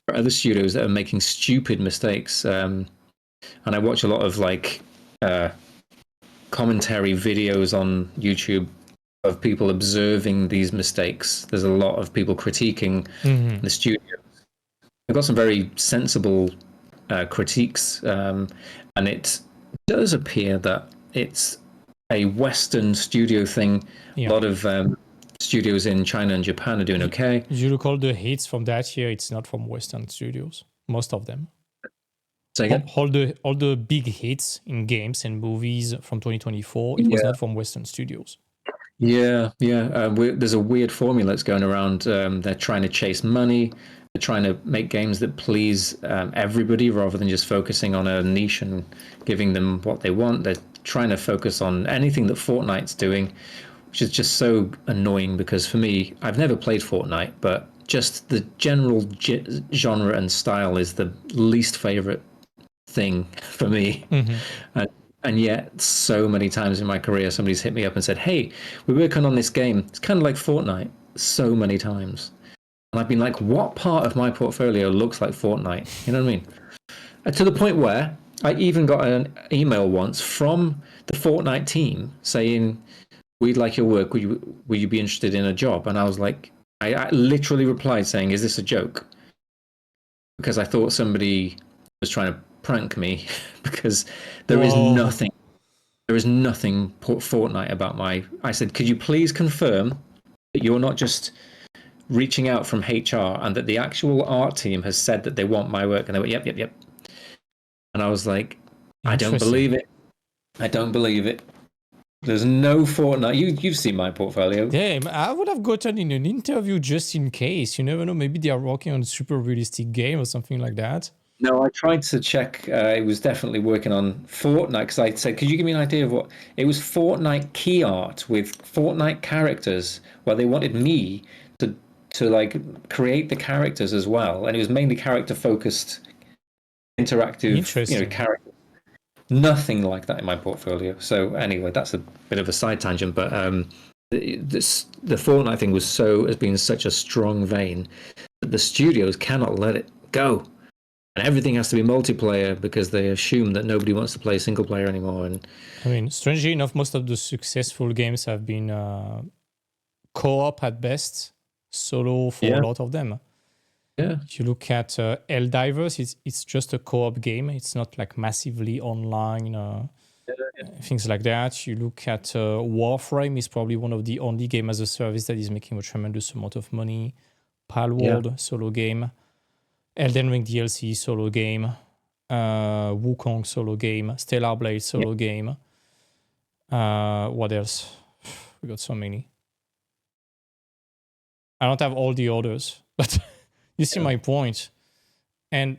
For other studios that are making stupid mistakes, and I watch a lot of commentary videos on YouTube of people observing these mistakes. There's a lot of people critiquing the studios. I've got some very sensible critiques, and it does appear that it's a Western studio thing. A lot of studios in China and Japan are doing okay. You look all the hits from that year, it's not from Western studios, most of them. All the big hits in games and movies from 2024, it was not from Western studios. There's a weird formula that's going around. They're trying to chase money. They're trying to make games that please everybody rather than just focusing on a niche and giving them what they want. They're trying to focus on anything that Fortnite's doing, which is just so annoying, because for me, I've never played Fortnite, but just the general genre and style is the least favorite thing for me. And yet, so many times in my career, somebody's hit me up and said, "Hey, we're working on this game. It's kind of like Fortnite." So many times. And I've been like, what part of my portfolio looks like Fortnite? You know what I mean? To the point where I even got an email once from the Fortnite team saying, "We'd like your work. Would you be interested in a job?" And I was like, I literally replied saying, "Is this a joke?" because I thought somebody was trying to prank me because there is Whoa. nothing. There is nothing Fortnite about my. I said, could you please confirm that you're not just reaching out from HR and that the actual art team has said that they want my work? And they went, yep, yep, yep. And I was like, I don't Interesting. believe it. I don't believe it. There's no Fortnite. You've seen my portfolio. Damn, I would have gotten in an interview just in case. You never know. Maybe they are working on a super realistic game or something like that. No, I tried to check. It was definitely working on Fortnite because I said, could you give me an idea of what it was? Fortnite key art with Fortnite characters, where they wanted me to like create the characters as well, and it was mainly character focused, interactive, Interesting. character. Nothing like that in my portfolio. So anyway, that's a bit of a side tangent, but the Fortnite thing has been such a strong vein that the studios cannot let it go. And everything has to be multiplayer because they assume that nobody wants to play single player anymore. And I mean, strangely enough, most of the successful games have been co-op at best, solo for yeah, a lot of them. yeah, If you look at Helldivers, it's just a co-op game. It's not like massively online, things like that. You look at Warframe, is probably one of the only game as a service that is making a tremendous amount of money. yeah, Palworld, solo game. Elden Ring DLC, solo game. Wukong, solo game. Stellar Blade, yeah. solo game. What else? We got so many. I don't have all the others, but you see Yeah. my point. And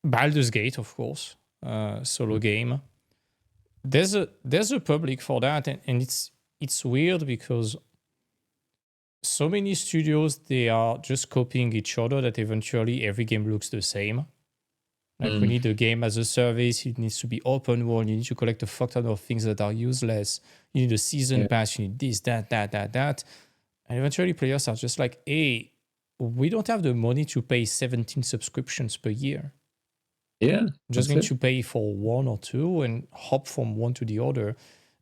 Baldur's Gate, of course, solo game. There's a public for that, and it's weird because so many studios, they are just copying each other that eventually every game looks the same. Like we Mm, need a game as a service, it needs to be open world, you need to collect a fuck ton of things that are useless. You need a season yeah, pass, you need this, that. And eventually players are just like, hey, we don't have the money to pay 17 subscriptions per year. yeah. I'm just That's going it. to pay for one or two and hop from one to the other.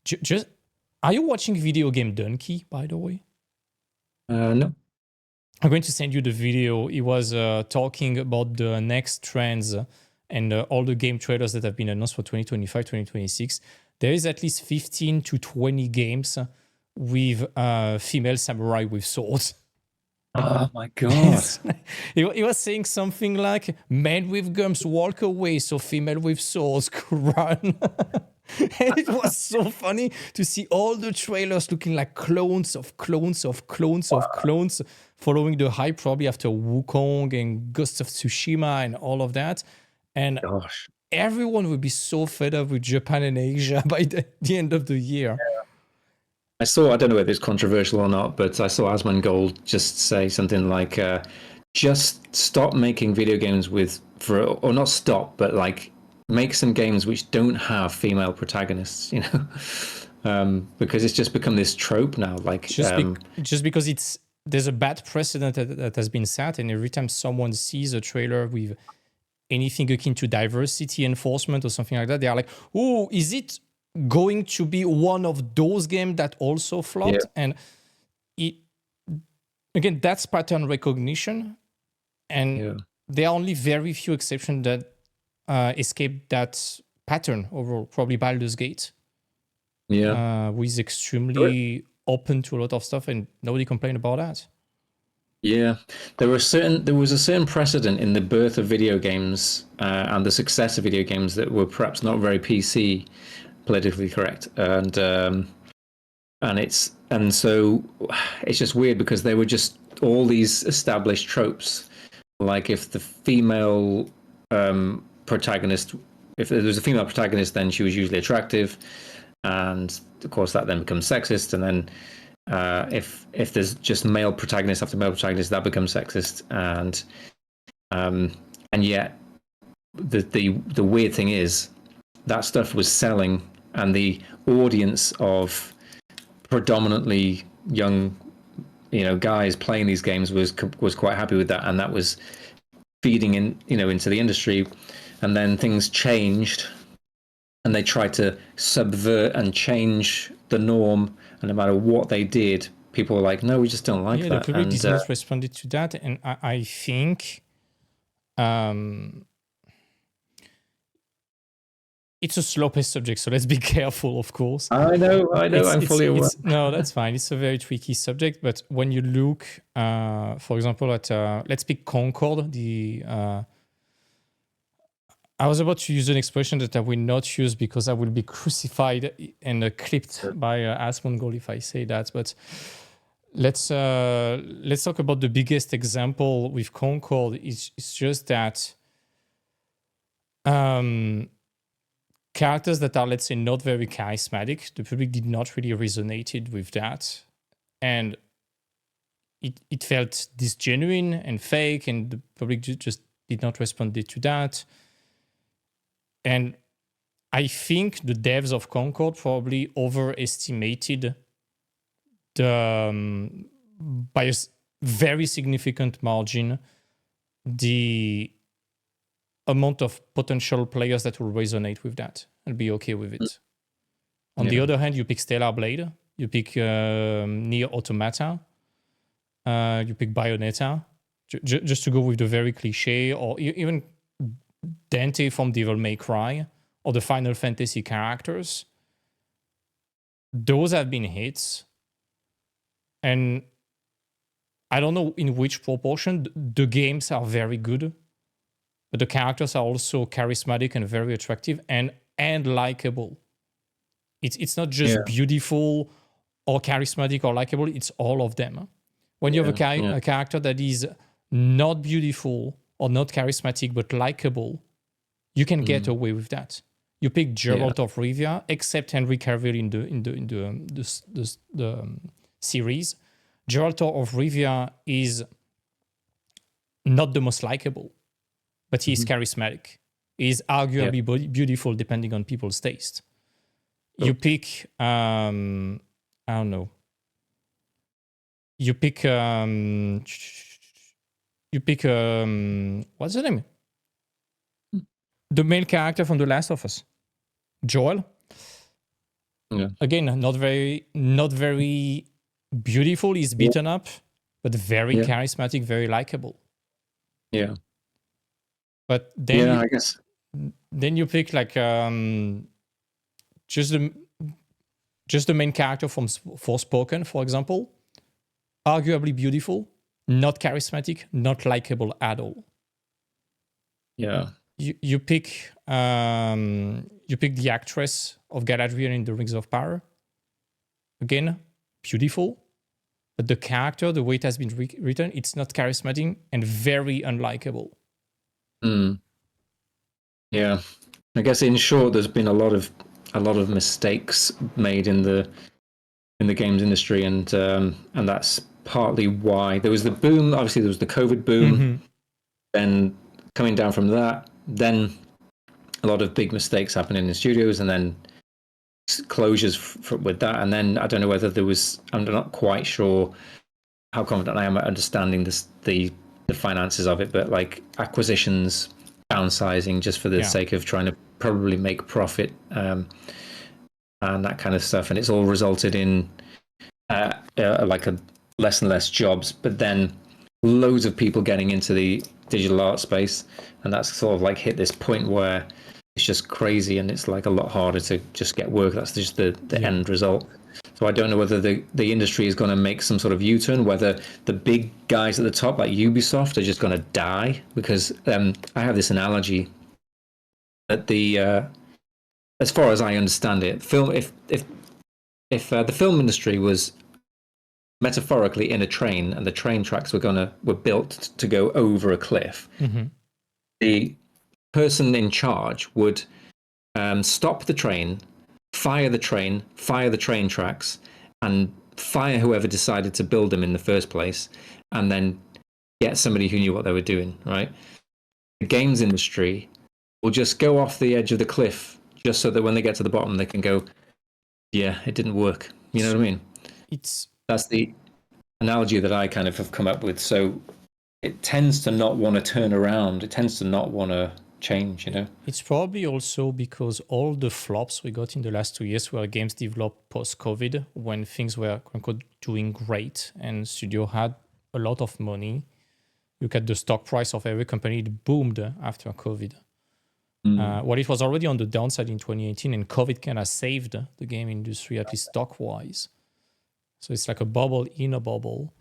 Just are you watching Video Game Donkey, by the way? No. I'm going to send you the video. He was talking about the next trends and all the game trailers that have been announced for 2025, 2026. There is at least 15 to 20 games with female samurai with swords. Oh my god. He was saying something like, men with guns walk away, so female with swords run. And it was so funny to see all the trailers looking like clones of clones of clones of clones, following the hype probably after Wukong and Ghost of Tsushima and all of that. And Gosh. everyone would be so fed up with Japan and Asia by the end of the year. I don't know whether it's controversial or not, but I saw Asmongold just say something like, just stop making video games or not stop, but like make some games which don't have female protagonists, because it's just become this trope now. Like, Just because there's a bad precedent that has been set, and every time someone sees a trailer with anything akin to diversity enforcement or something like that, they are like, oh, is it going to be one of those games that also yeah, flopped? And it, again, that's pattern recognition, and yeah, there are only very few exceptions that escape that pattern overall. Probably Baldur's Gate, yeah. who is extremely open to a lot of stuff, and nobody complained about that. Yeah, there was a certain precedent in the birth of video games and the success of video games that were perhaps not very PC politically correct, and so it's just weird because they were just all these established tropes. Like if the female protagonist, if there was a female protagonist, then she was usually attractive, and of course that then becomes sexist, and then if there's just male protagonist after male protagonist, that becomes sexist, and yet the weird thing is that stuff was selling, and the audience of predominantly young, guys playing these games was quite happy with that, and that was feeding in, into the industry, and then things changed, and they tried to subvert and change the norm, and no matter what they did, people were like, no, we just don't like Yeah, the that. public And did not respond to that, and I think um, it's a slow-paced subject, so let's be careful, of course. I know. I'm fully aware. No, that's fine. It's a very tricky subject, but when you look, for example, at let's pick Concord. I was about to use an expression that I will not use because I will be crucified and clipped by Asmongold if I say that. But let's talk about the biggest example with Concord. It's just that characters that are, let's say, not very charismatic, the public did not really resonated with that, and it felt disgenuine and fake, and the public just did not respond to that. And I think the devs of Concord probably overestimated by a very significant margin the amount of potential players that will resonate with that and be okay with it. On the other hand, you pick Stellar Blade, you pick Nier Automata, you pick Bayonetta, just to go with the very cliche, or even Dante from Devil May Cry, or the Final Fantasy characters. Those have been hits. And I don't know in which proportion. The games are very good, but the characters are also charismatic and very attractive and likable. It's not just beautiful or charismatic or likable, it's all of them. When you have a character that is not beautiful or not charismatic but likable, you can get away with that. You pick Geralt of Rivia, except Henry Cavill in the series. Geralt of Rivia is not the most likable, but he's charismatic. He's arguably beautiful depending on people's taste. You pick, I don't know. You pick, what's the name? The main character from The Last of Us, Joel. Yeah. Again, not very beautiful. He's beaten up, but very charismatic, very likable. Yeah. But then I guess. Then you pick like just the main character from Forspoken, for example. Arguably beautiful, not charismatic, not likable at all. Yeah. You pick the actress of Galadriel in the Rings of Power. Again, beautiful, but the character, the way it has been written, it's not charismatic and very unlikable. Yeah, I guess in short, there's been a lot of mistakes made in the games industry, and that's partly why there was the boom. Obviously, there was the COVID boom. Then coming down from that, then a lot of big mistakes happening in studios, and then closures with that. And then I don't know whether there was. I'm not quite sure how confident I am at understanding the finances of it, but like acquisitions, downsizing just for the sake of trying to probably make profit, and that kind of stuff. And it's all resulted in like a less and less jobs, but then loads of people getting into the digital art space, and that's sort of like hit this point where it's just crazy, and it's like a lot harder to just get work. That's just the end result. So I don't know whether the industry is going to make some sort of U-turn, whether the big guys at the top like Ubisoft are just going to die, because I have this analogy that as far as I understand it, if the film industry was metaphorically in a train and the train tracks were built to go over a cliff, the person in charge would stop the train, fire the train tracks, and fire whoever decided to build them in the first place, and then get somebody who knew what they were doing, right? The games industry will just go off the edge of the cliff just so that when they get to the bottom, they can go, yeah, it didn't work. You know what I mean? That's the analogy that I kind of have come up with. So it tends to not want to turn around. It tends to not want to change, you know? It's probably also because all the flops we got in the last 2 years were games developed post-COVID, when things were, quote unquote, doing great and studio had a lot of money. Look at the stock price of every company. It boomed after COVID. Mm. Well, it was already on the downside in 2018, and COVID kind of saved the game industry, at least stock-wise. So it's like a bubble in a bubble.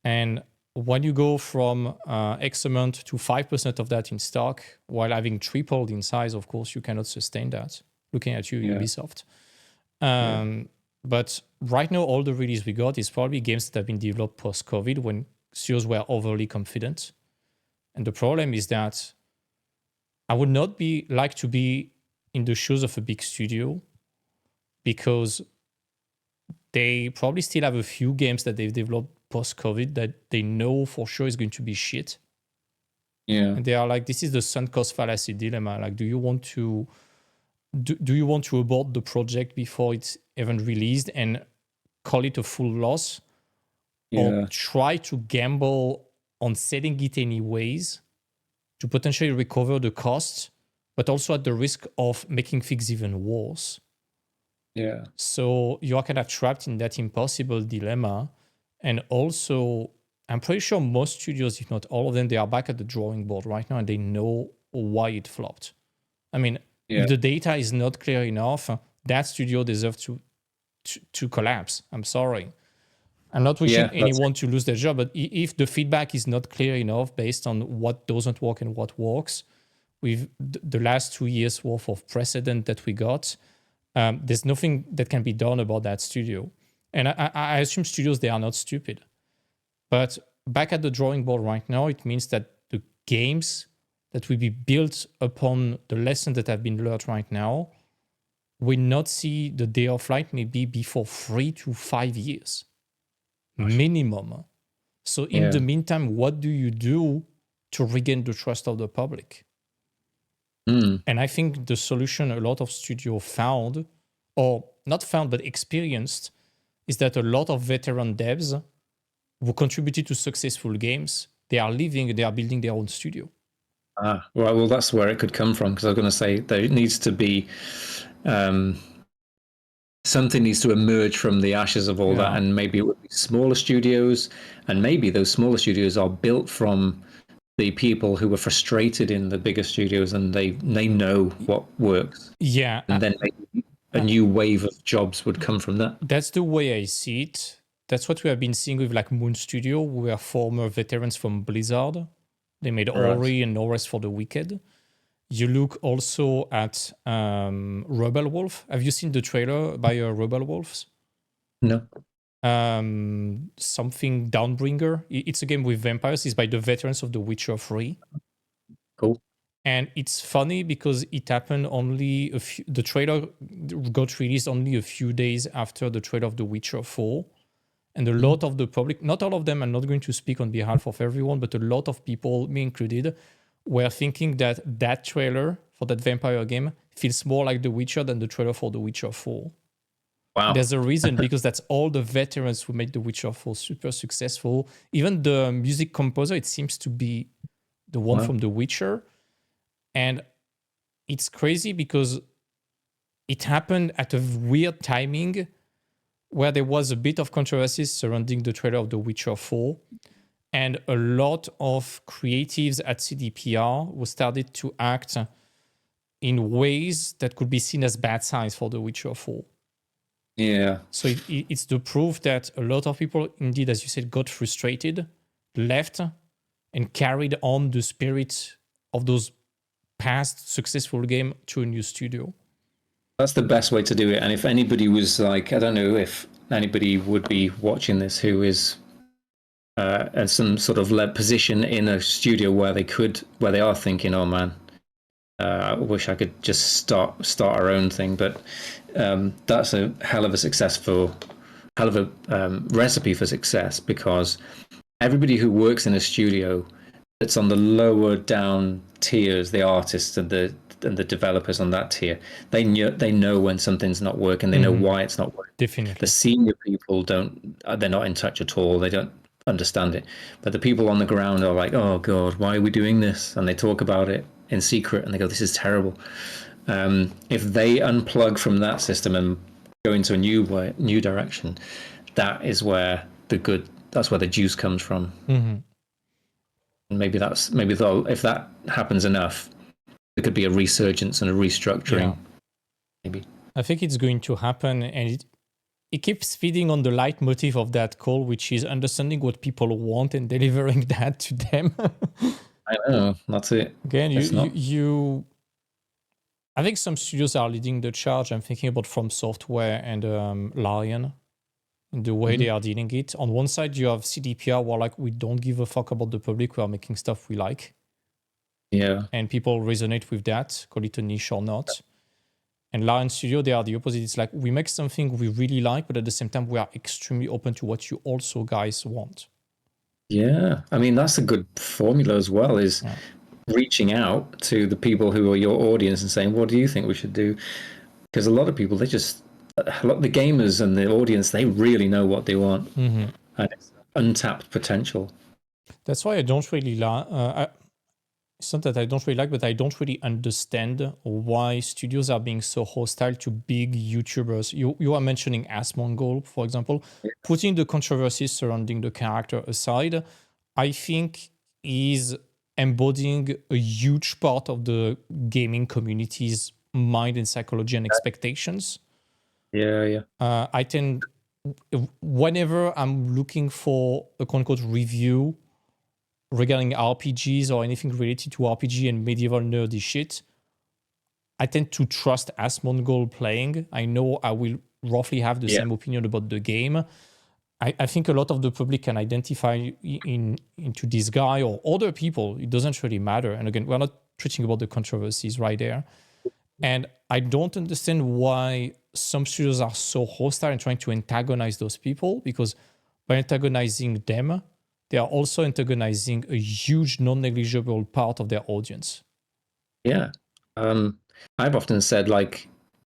And when you go from X amount to 5% of that in stock, while having tripled in size, of course, you cannot sustain that. Looking at you, Ubisoft. But right now, all the release we got is probably games that have been developed post-COVID when studios were overly confident. And the problem is that I would not like to be in the shoes of a big studio, because they probably still have a few games that they've developed post-COVID that they know for sure is going to be shit. Yeah. And they are like, this is the sunk cost fallacy dilemma. Like, do you want to abort the project before it's even released and call it a full loss, or try to gamble on selling it anyways to potentially recover the costs, but also at the risk of making things even worse? Yeah. So you are kind of trapped in that impossible dilemma. And also, I'm pretty sure most studios, if not all of them, they are back at the drawing board right now and they know why it flopped. I mean, if the data is not clear enough, that studio deserves to collapse. I'm sorry. I'm not wishing anyone to lose their job, but if the feedback is not clear enough based on what doesn't work and what works, with the last 2 years worth of precedent that we got, there's nothing that can be done about that studio. And I assume studios, they are not stupid. But back at the drawing board right now, it means that the games that will be built upon the lessons that have been learned right now will not see the day of light maybe before 3 to 5 years minimum. So in the meantime, what do you do to regain the trust of the public? And I think the solution a lot of studios found, or not found, but experienced, is that a lot of veteran devs who contributed to successful games, they are leaving, they are building their own studio. Well, that's where it could come from, because I was going to say there needs to be something needs to emerge from the ashes of all that, and maybe it would be smaller studios, and maybe those smaller studios are built from the people who were frustrated in the bigger studios, and they know what works. And then maybe a new wave of jobs would come from that. That's the way I see it. That's what we have been seeing with like Moon Studio, who were former veterans from Blizzard. They made Ori and No Rest for the Wicked. You look also at Rebel Wolf. Have you seen the trailer by Rebel Wolves? No. Something Downbringer. It's a game with vampires. It's by the veterans of The Witcher 3. Cool. And it's funny because it happened only the trailer got released only a few days after the trailer of The Witcher 4. And a lot of the public, not all of them, I'm not going to speak on behalf of everyone, but a lot of people, me included, were thinking that that trailer for that vampire game feels more like The Witcher than the trailer for The Witcher 4. Wow. There's a reason, because that's all the veterans who made The Witcher 4 super successful. Even the music composer, it seems to be the one from The Witcher. And it's crazy because it happened at a weird timing where there was a bit of controversy surrounding the trailer of The Witcher 4. And a lot of creatives at CDPR who started to act in ways that could be seen as bad signs for The Witcher 4. Yeah. So it's the proof that a lot of people, indeed, as you said, got frustrated, left, and carried on the spirit of those past successful games to a new studio. That's the best way to do it. And if anybody was like, I don't know if anybody would be watching this who is at some sort of position in a studio where they are thinking, oh man, I wish I could just start our own thing. But that's a hell of a recipe for success, because everybody who works in a studio that's on the lower down tiers, the artists and the developers on that tier, they know when something's not working. They know why it's not working. Definitely. The senior people they're not in touch at all. They don't understand it. But the people on the ground are like, oh God, why are we doing this? And they talk about it in secret and they go, this is terrible. If they unplug from that system and go into a new direction, that's where the juice comes from. maybe if that happens enough, there could be a resurgence and a restructuring. Maybe. I think it's going to happen, and it keeps feeding on the leitmotif of that call, which is understanding what people want and delivering that to them. I know, that's it. Again, I think some studios are leading the charge. I'm thinking about From Software and Lion, and the way they are dealing it. On one side, you have CDPR, where like we don't give a fuck about the public. We are making stuff we like. Yeah. And people resonate with that, call it a niche or not. And Lion Studio, they are the opposite. It's like we make something we really like, but at the same time, we are extremely open to what you also guys want. Yeah. I mean, that's a good formula as well, is reaching out to the people who are your audience and saying, what do you think we should do? Because a lot of people, the gamers and the audience, they really know what they want. And it's untapped potential. That's why I don't really like... it's not that I don't really like, but I don't really understand why studios are being so hostile to big YouTubers. You are mentioning Asmongold, for example. Putting the controversies surrounding the character aside, I think is embodying a huge part of the gaming community's mind and psychology and expectations. Yeah. I tend, whenever I'm looking for a quote-unquote review regarding RPGs or anything related to RPG and medieval nerdy shit, I tend to trust Asmongold playing. I know I will roughly have the same opinion about the game. I think a lot of the public can identify into this guy or other people. It doesn't really matter. And again, we're not preaching about the controversies right there. And I don't understand why some studios are so hostile and trying to antagonize those people, because by antagonizing them, they are also antagonizing a huge, non-negligible part of their audience. Yeah. I've often said, like,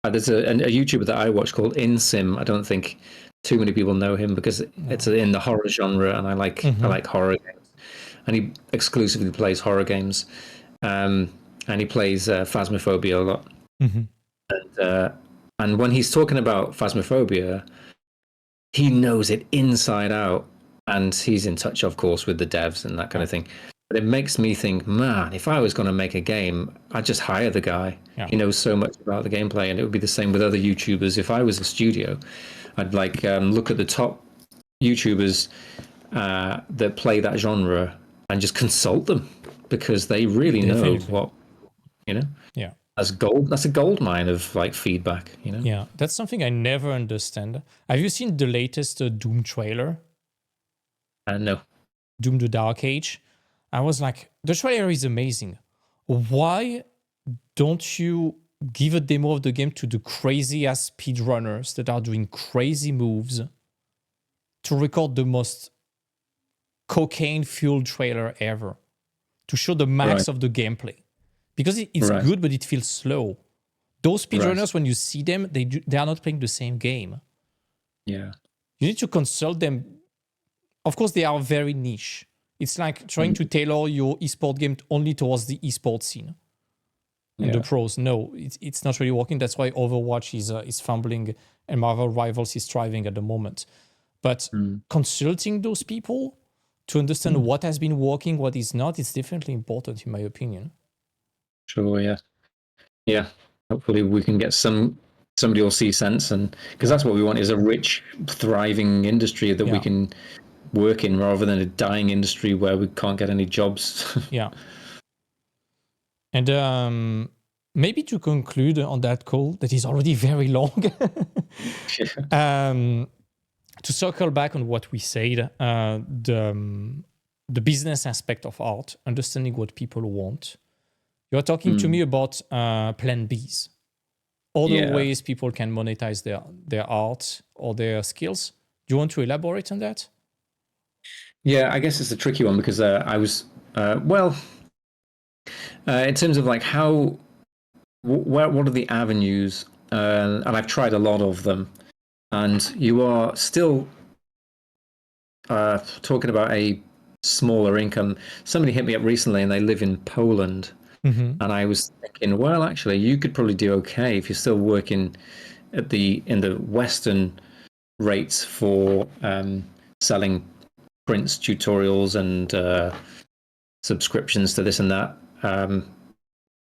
there's a YouTuber that I watch called InSim. I don't think too many people know him because it's in the horror genre, and I like horror games. And he exclusively plays horror games. And he plays Phasmophobia a lot. And when he's talking about Phasmophobia, he knows it inside out. And he's in touch, of course, with the devs and that kind of thing. But it makes me think, man, if I was going to make a game, I'd just hire the guy. Yeah. He knows so much about the gameplay, and it would be the same with other YouTubers. If I was a studio, I'd like look at the top YouTubers that play that genre and just consult them, because they really know what, Yeah. That's gold. That's a gold mine of like feedback, Yeah, that's something I never understand. Have you seen the latest Doom trailer? No. Doom the Dark Age. I was like, the trailer is amazing. Why don't you give a demo of the game to the crazy ass speedrunners that are doing crazy moves to record the most cocaine fueled trailer ever, to show the max of the gameplay? Because it's good, but it feels slow. Those speedrunners, when you see them, they are not playing the same game. Yeah. You need to consult them. Of course, they are very niche. It's like trying to tailor your esport game only towards the esport scene and the pros. No, it's not really working. That's why Overwatch is fumbling and Marvel Rivals is thriving at the moment. But consulting those people to understand what has been working, what is not, is definitely important, in my opinion. Sure, yeah. Hopefully, we can get somebody will see sense, and because that's what we want, is a rich, thriving industry that we can work in, rather than a dying industry where we can't get any jobs. Yeah. And maybe to conclude on that call that is already very long, to circle back on what we said, the business aspect of art, understanding what people want. You're talking to me about plan Bs, other ways people can monetize their art or their skills. Do you want to elaborate on that? Yeah, I guess it's a tricky one, because I was, in terms of like what are the avenues, and I've tried a lot of them, and you are still talking about a smaller income. Somebody hit me up recently, and they live in Poland, and I was thinking, well, actually, you could probably do okay if you're still working in the Western rates for selling prints, tutorials, and subscriptions to this and that.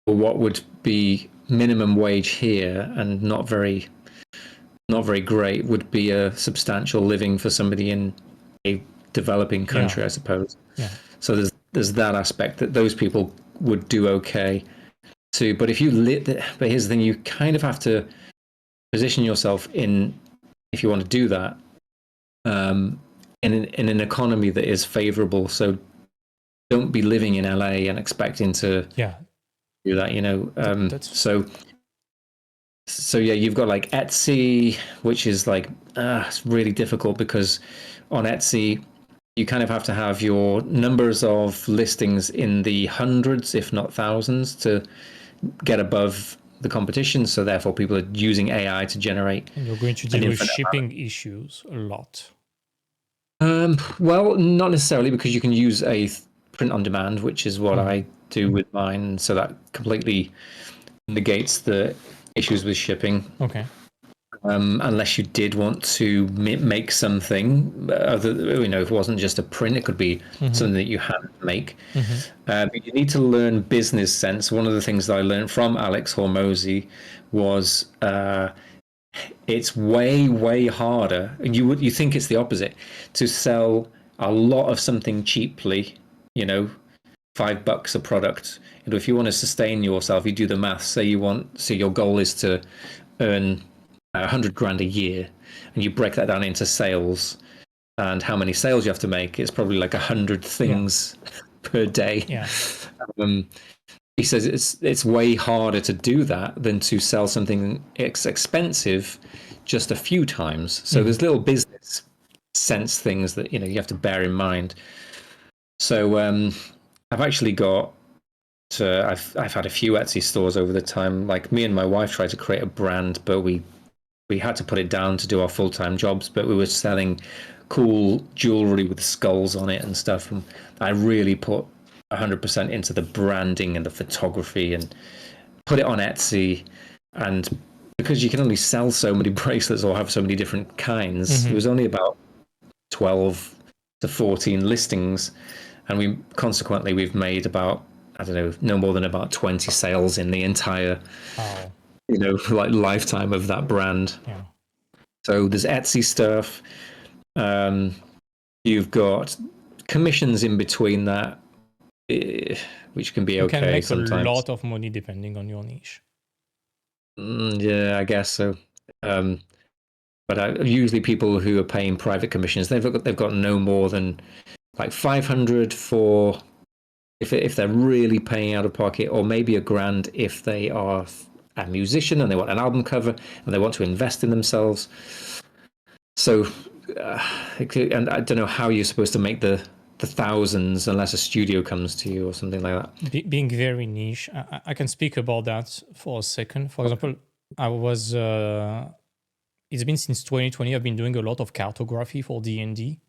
What would be minimum wage here and not very great would be a substantial living for somebody in a developing country, I suppose. Yeah. So there's that aspect that those people would do okay too. But if you but here's the thing: you kind of have to position yourself in, if you want to do that, in an economy that is favorable. So don't be living in LA and expecting to do that. You know, so yeah, you've got like Etsy, which is like it's really difficult because on Etsy you kind of have to have your numbers of listings in the hundreds, if not thousands, to get above the competition. So therefore, people are using AI to generate. And you're going to deal with shipping issues a lot. Well, not necessarily, because you can use a print on demand, which is what I do with mine. So that completely negates the issues with shipping. Okay. Unless you did want to make something, if it wasn't just a print, it could be something that you had to make. But you need to learn business sense. One of the things that I learned from Alex Hormozy was it's way harder. You think it's the opposite, to sell a lot of something cheaply, $5 a product. If you want to sustain yourself, you do the math. So your goal is to earn 100 grand a year, and you break that down into sales and how many sales you have to make. It's probably like 100 things per day. He says it's way harder to do that than to sell something expensive just a few times. So there's little business sense things that you have to bear in mind. So I've actually got I've had a few Etsy stores over the time. Like, me and my wife tried to create a brand, but we had to put it down to do our full-time jobs. But we were selling cool jewelry with skulls on it and stuff, and I really put 100% into the branding and the photography and put it on Etsy. And because you can only sell so many bracelets or have so many different kinds, it was only about 12 to 14 listings, and we've made about, I don't know, no more than about 20 sales in the entire lifetime of that brand. So there's Etsy stuff. You've got commissions in between that, which can be okay. You can make sometimes a lot of money depending on your niche. Yeah, I guess so. But usually people who are paying private commissions, they've got no more than like 500 for if they're really paying out of pocket, or maybe $1,000 if they are a musician and they want an album cover and they want to invest in themselves. So, and I don't know how you're supposed to make the thousands unless a studio comes to you or something like that. Being very niche, I can speak about that for a second. For example, it's been since 2020, I've been doing a lot of cartography for D&D.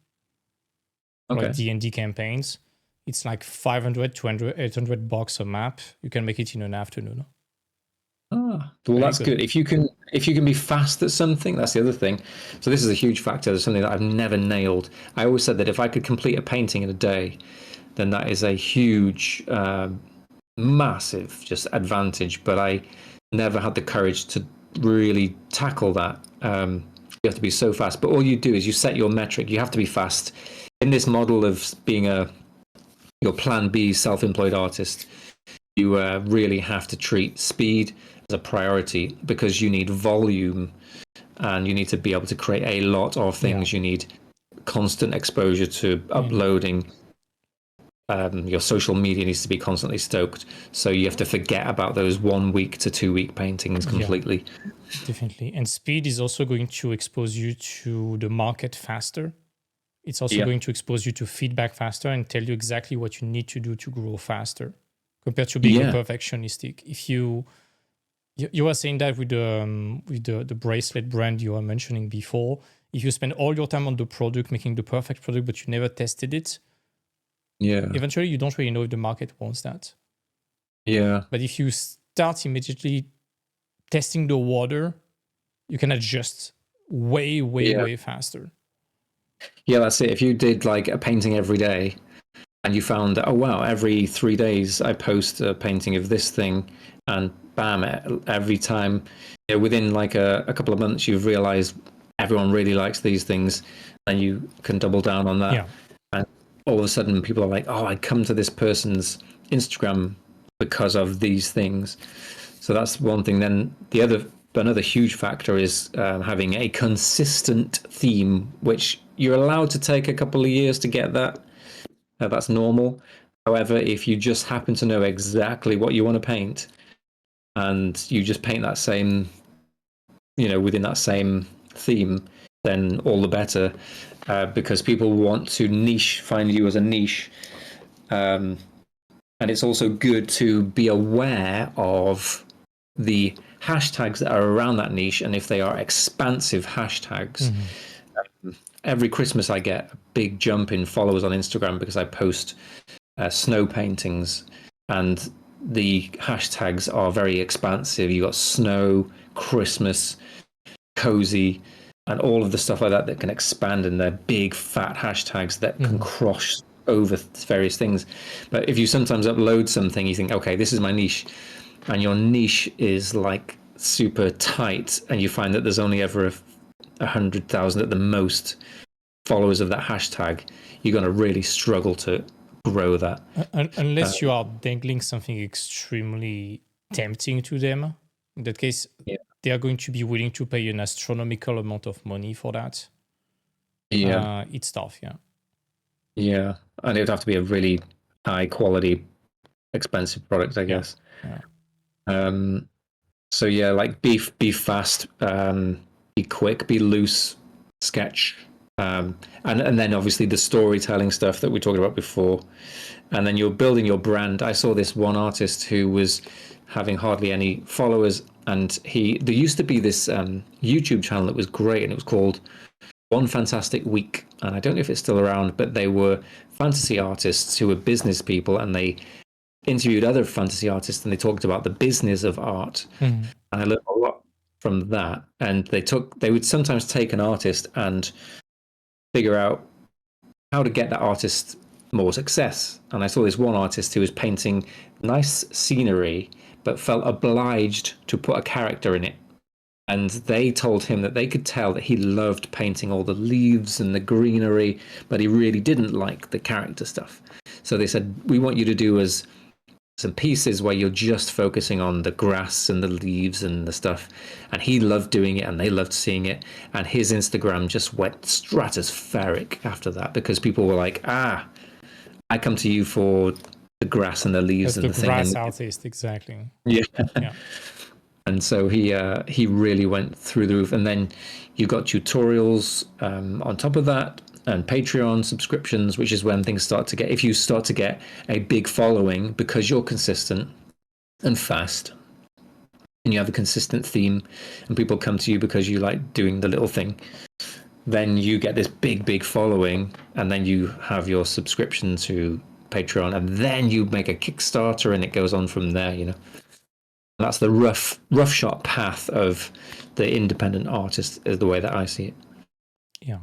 Like D&D campaigns. It's like 500, 200, $800 a map. You can make it in an afternoon. Well, that's good. If you can be fast at something, that's the other thing. So this is a huge factor. There's something that I've never nailed. I always said that if I could complete a painting in a day, then that is a huge, massive just advantage. But I never had the courage to really tackle that. You have to be so fast. But all you do is you set your metric. You have to be fast. In this model of being your plan B self-employed artist, you really have to treat speed as a priority, because you need volume and you need to be able to create a lot of things. You need constant exposure to uploading. Your social media needs to be constantly stoked. So you have to forget about those 1 week to 2 week paintings completely. Definitely. And speed is also going to expose you to the market faster. It's also going to expose you to feedback faster and tell you exactly what you need to do to grow faster, compared to being a perfectionistic. If you were saying that with the bracelet brand you were mentioning before, if you spend all your time on the product, making the perfect product, but you never tested it, eventually you don't really know if the market wants that. But if you start immediately testing the water, you can adjust way faster. Yeah, that's it. If you did like a painting every day, and you found that, oh wow, every 3 days I post a painting of this thing, and bam, every time, within like a couple of months, you've realized everyone really likes these things, and you can double down on that. Yeah. And all of a sudden, people are like, oh, I come to this person's Instagram because of these things. So that's one thing. Then another huge factor is having a consistent theme, which you're allowed to take a couple of years to get that. That's normal. However, if you just happen to know exactly what you want to paint, and you just paint that same, within that same theme, then all the better, because people want to find you as a niche. And it's also good to be aware of the hashtags that are around that niche, and if they are expansive hashtags. Every Christmas I get a big jump in followers on Instagram because I post snow paintings, and the hashtags are very expansive. You got snow, Christmas, cozy, and all of the stuff like that that can expand, and they're big fat hashtags that can cross over various things. But if you sometimes upload something, you think, okay, this is my niche, and your niche is like super tight, and you find that there's only ever 100,000 at the most followers of that hashtag, you're going to really struggle to grow that. Unless you are dangling something extremely tempting to them. In that case, they are going to be willing to pay an astronomical amount of money for that. It's tough, Yeah, and it would have to be a really high quality, expensive product, I guess. So yeah, like be fast, be quick, be loose, sketch, and then obviously the storytelling stuff that we talked about before, and then you're building your brand. I saw this one artist who was having hardly any followers, and there used to be this YouTube channel that was great, and it was called One Fantastic Week, and I don't know if it's still around, but they were fantasy artists who were business people, and they interviewed other fantasy artists, and they talked about the business of art. And I learned a lot from that. And they would sometimes take an artist and figure out how to get that artist more success. And I saw this one artist who was painting nice scenery, but felt obliged to put a character in it. And they told him that they could tell that he loved painting all the leaves and the greenery, but he really didn't like the character stuff. So they said, we want you to do some pieces where you're just focusing on the grass and the leaves and the stuff. And he loved doing it, and they loved seeing it. And his Instagram just went stratospheric after that, because people were like, I come to you for the grass and the leaves. That's and the grass artist, exactly. Yeah. And so he really went through the roof. And then you got tutorials on top of that, and Patreon subscriptions, which is when things start to get, if you start to get a big following because you're consistent and fast, and you have a consistent theme, and people come to you because you like doing the little thing, then you get this big following, and then you have your subscription to Patreon, and then you make a Kickstarter, and it goes on from there, And that's the roughshod path of the independent artist, is the way that I see it. Yeah.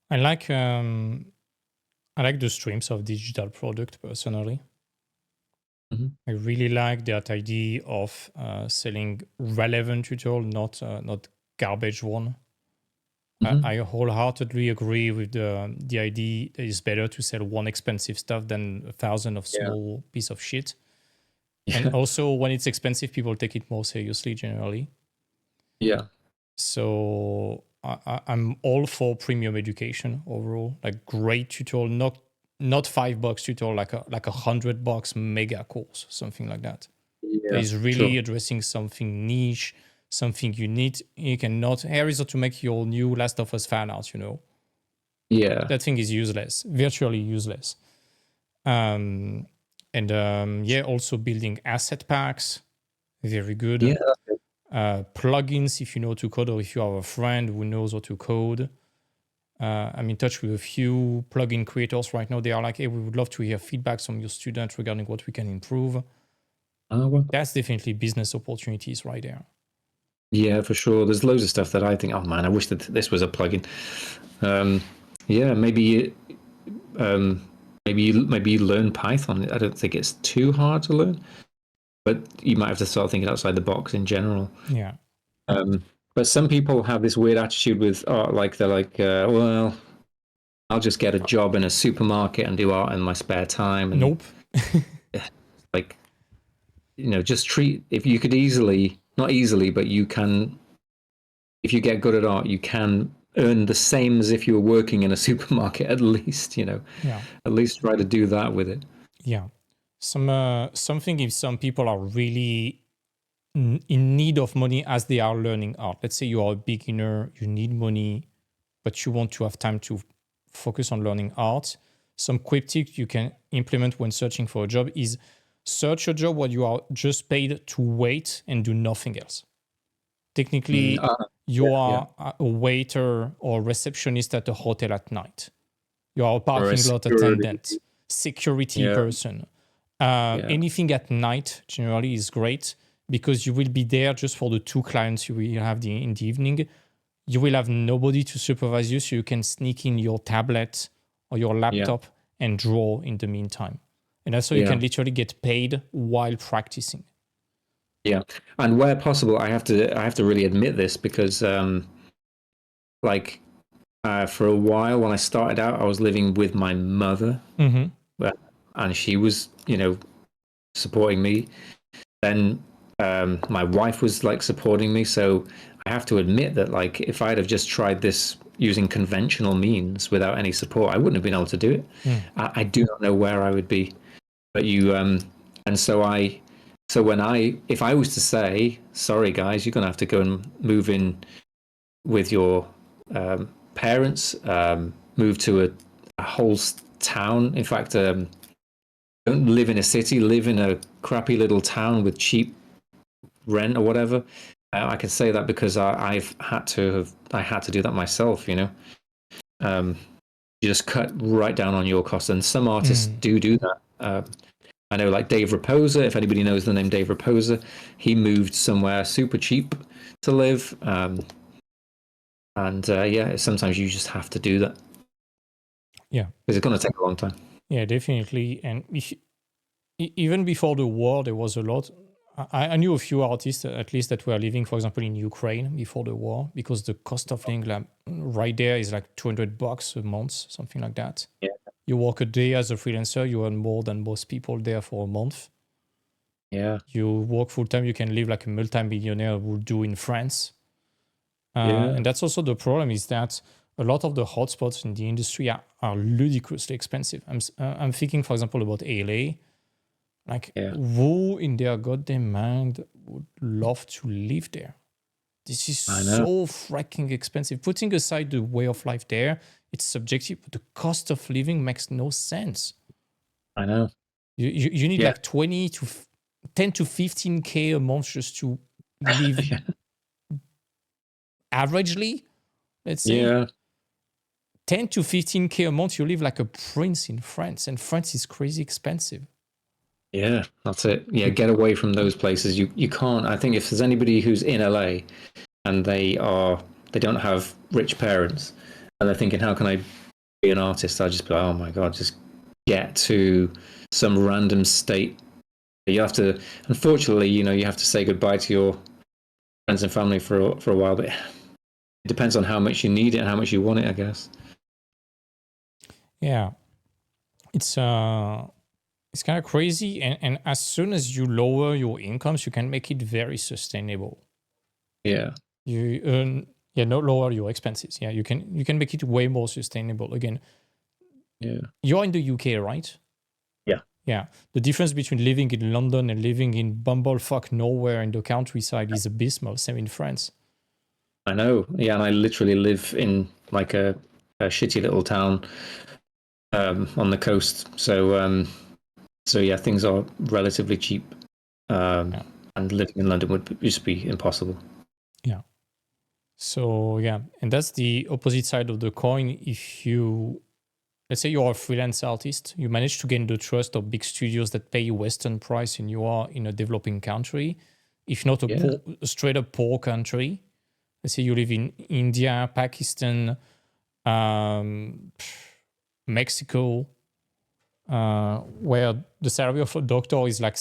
I like the streams of digital product personally. I really like that idea of selling relevant tutorial, not garbage one. I wholeheartedly agree with the idea that it's better to sell one expensive stuff than 1,000 of small piece of shit. And also, when it's expensive, people take it more seriously generally. Yeah. So I'm all for premium education overall, like great tutorial, not $5 tutorial, like a $100 mega course, something like that. That is really addressing something niche, something you need. You cannot. Here is how to make your new Last of Us fan art. Yeah, that thing is useless, virtually useless. Also building asset packs, very good. Yeah. Plugins, if you know to code, or if you have a friend who knows how to code. I'm in touch with a few plugin creators right now. They are like, hey, we would love to hear feedback from your students regarding what we can improve. That's definitely business opportunities right there. Yeah, for sure. There's loads of stuff that I think, oh man, I wish that this was a plugin. Maybe maybe you learn Python. I don't think it's too hard to learn, but you might have to start thinking outside the box in general. Yeah. But some people have this weird attitude with art, like they're like, well, I'll just get a job in a supermarket and do art in my spare time. And Nope. like, just treat, if you could easily, not easily, but you can, if you get good at art, you can earn the same as if you were working in a supermarket, at least, Yeah. at least try to do that with it. Yeah. Something if some people are really in need of money as they are learning art. Let's say you are a beginner, you need money, but you want to have time to focus on learning art. Some quick tips you can implement when searching for a job is search a job where you are just paid to wait and do nothing else. Technically, you are a waiter or receptionist at a hotel at night. You are a parking lot attendant, security person. Anything at night generally is great because you will be there just for the 2 clients you will have in the evening. You will have nobody to supervise you, so you can sneak in your tablet or your laptop and draw in the meantime. And that's how you can literally get paid while practicing. Yeah, and where possible, I have to really admit this because, for a while when I started out, I was living with my mother, and she was, supporting me. Then my wife was like supporting me, so I have to admit that like if I'd have just tried this using conventional means without any support, I wouldn't have been able to do it. I do not know where I would be, but and so if I was to say, sorry guys, you're gonna have to go and move in with your parents, move to a whole town. In fact, don't live in a city, live in a crappy little town with cheap rent or whatever. I can say that because I had to do that myself. You just cut right down on your costs, and some artists do that. I know, like Dave Raposa. If anybody knows the name Dave Raposa, he moved somewhere super cheap to live. Sometimes you just have to do that. Yeah, because it's going to take a long time. Yeah, definitely. And even before the war, there was a lot. I knew a few artists, at least, that were living, for example, in Ukraine before the war, because the cost of living right there is like $200 a month, something like that. Yeah. You work a day as a freelancer, you earn more than most people there for a month. Yeah. You work full time, you can live like a multi-millionaire would do in France. And that's also the problem, is that a lot of the hotspots in the industry are ludicrously expensive. I'm thinking, for example, about LA. Like, who in their goddamn mind would love to live there? This is so freaking expensive. Putting aside the way of life there, it's subjective, but the cost of living makes no sense. I know. You need like 10 to 15K a month just to live averagely, let's say. Yeah. 10 to 15K a month, you live like a prince in France, and France is crazy expensive. Yeah, that's it. Yeah, get away from those places. You can't. I think if there's anybody who's in LA and they don't have rich parents and they're thinking, how can I be an artist? I'd just be like, oh my god, just get to some random state. You have to, unfortunately, you have to say goodbye to your friends and family for a while, but it depends on how much you need it and how much you want it, I guess. Yeah, it's kind of crazy, and as soon as you lower your incomes, you can make it very sustainable. Yeah. You earn, not lower your expenses. Yeah, you can make it way more sustainable. Again, you're in the UK, right? Yeah. The difference between living in London and living in bumblefuck nowhere in the countryside is abysmal. Same in France. I know. Yeah, and I literally live in like a shitty little town on the coast. So yeah, things are relatively cheap. And living in London would just be impossible. Yeah. So yeah, and that's the opposite side of the coin. If you, let's say you're a freelance artist, you manage to gain the trust of big studios that pay you Western price, and you are in a developing country, if not a straight up poor country. Let's say you live in India, Pakistan, Mexico, where the salary of a doctor is like,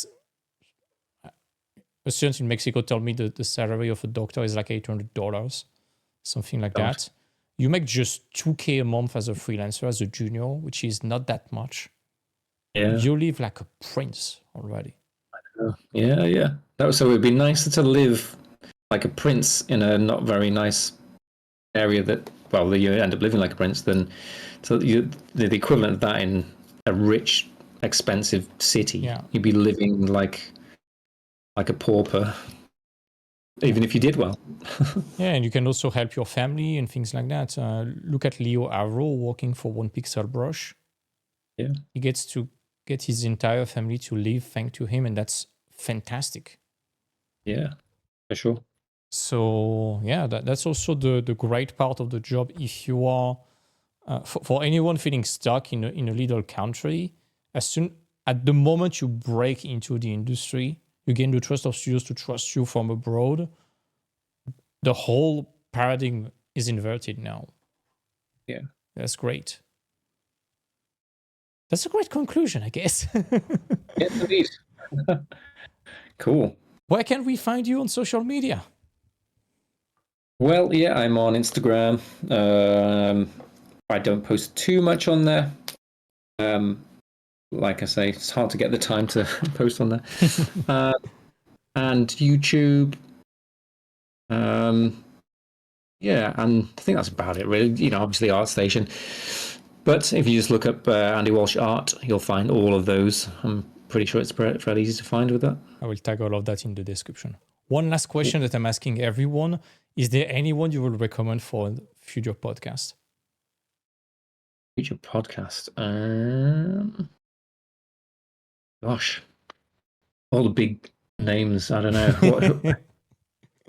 a student in Mexico told me that the salary of a doctor is like $800, something like that. You make just $2,000 a month as a freelancer, as a junior, which is not that much. Yeah. You live like a prince already. Yeah. So it'd be nicer to live like a prince in a not very nice area you end up living like a prince than the equivalent of that in a rich, expensive city. Yeah. You'd be living like a pauper, even if you did well. Yeah, and you can also help your family and things like that. Look at Leo Arrow working for One Pixel Brush. Yeah. He gets to get his entire family to live thanks to him, and that's fantastic. Yeah, for sure. So yeah, that's also the great part of the job. If you are for anyone feeling stuck in a little country, at the moment you break into the industry, you gain the trust of studios to trust you from abroad. The whole paradigm is inverted now. Yeah, that's great. That's a great conclusion, I guess. Yeah, indeed. Cool. Where can we find you on social media? Well, yeah, I'm on Instagram. I don't post too much on there. Like I say, it's hard to get the time to post on there. And YouTube. Yeah, and I think that's about it, really. Obviously ArtStation. But if you just look up Andy Walsh Art, you'll find all of those. I'm pretty sure it's fairly easy to find with that. I will tag all of that in the description. One last question that I'm asking everyone. Is there anyone you would recommend for a future podcast? Future podcast? Gosh. All the big names, I don't know. Try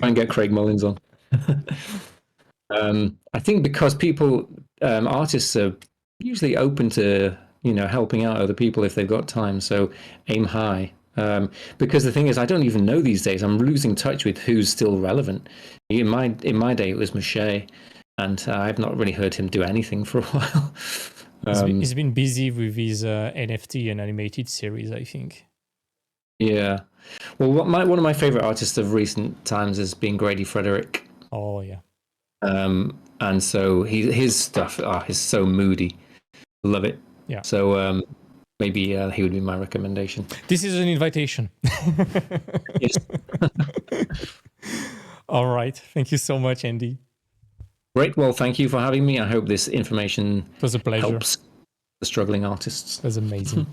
and get Craig Mullins on. I think because artists are usually open to, helping out other people if they've got time. So aim high. Because the thing is, I don't even know these days. I'm losing touch with who's still relevant. In my day, it was Mache, and I've not really heard him do anything for a while. He's been busy with his NFT and animated series, I think. Yeah. Well, one of my favorite artists of recent times has been Grady Frederick. Oh yeah. And so his stuff is so moody. Love it. Yeah. So maybe he would be my recommendation. This is an invitation. Yes. All right. Thank you so much, Andy. Great. Well, thank you for having me. I hope this information It was a pleasure. helps the struggling artists. It was amazing.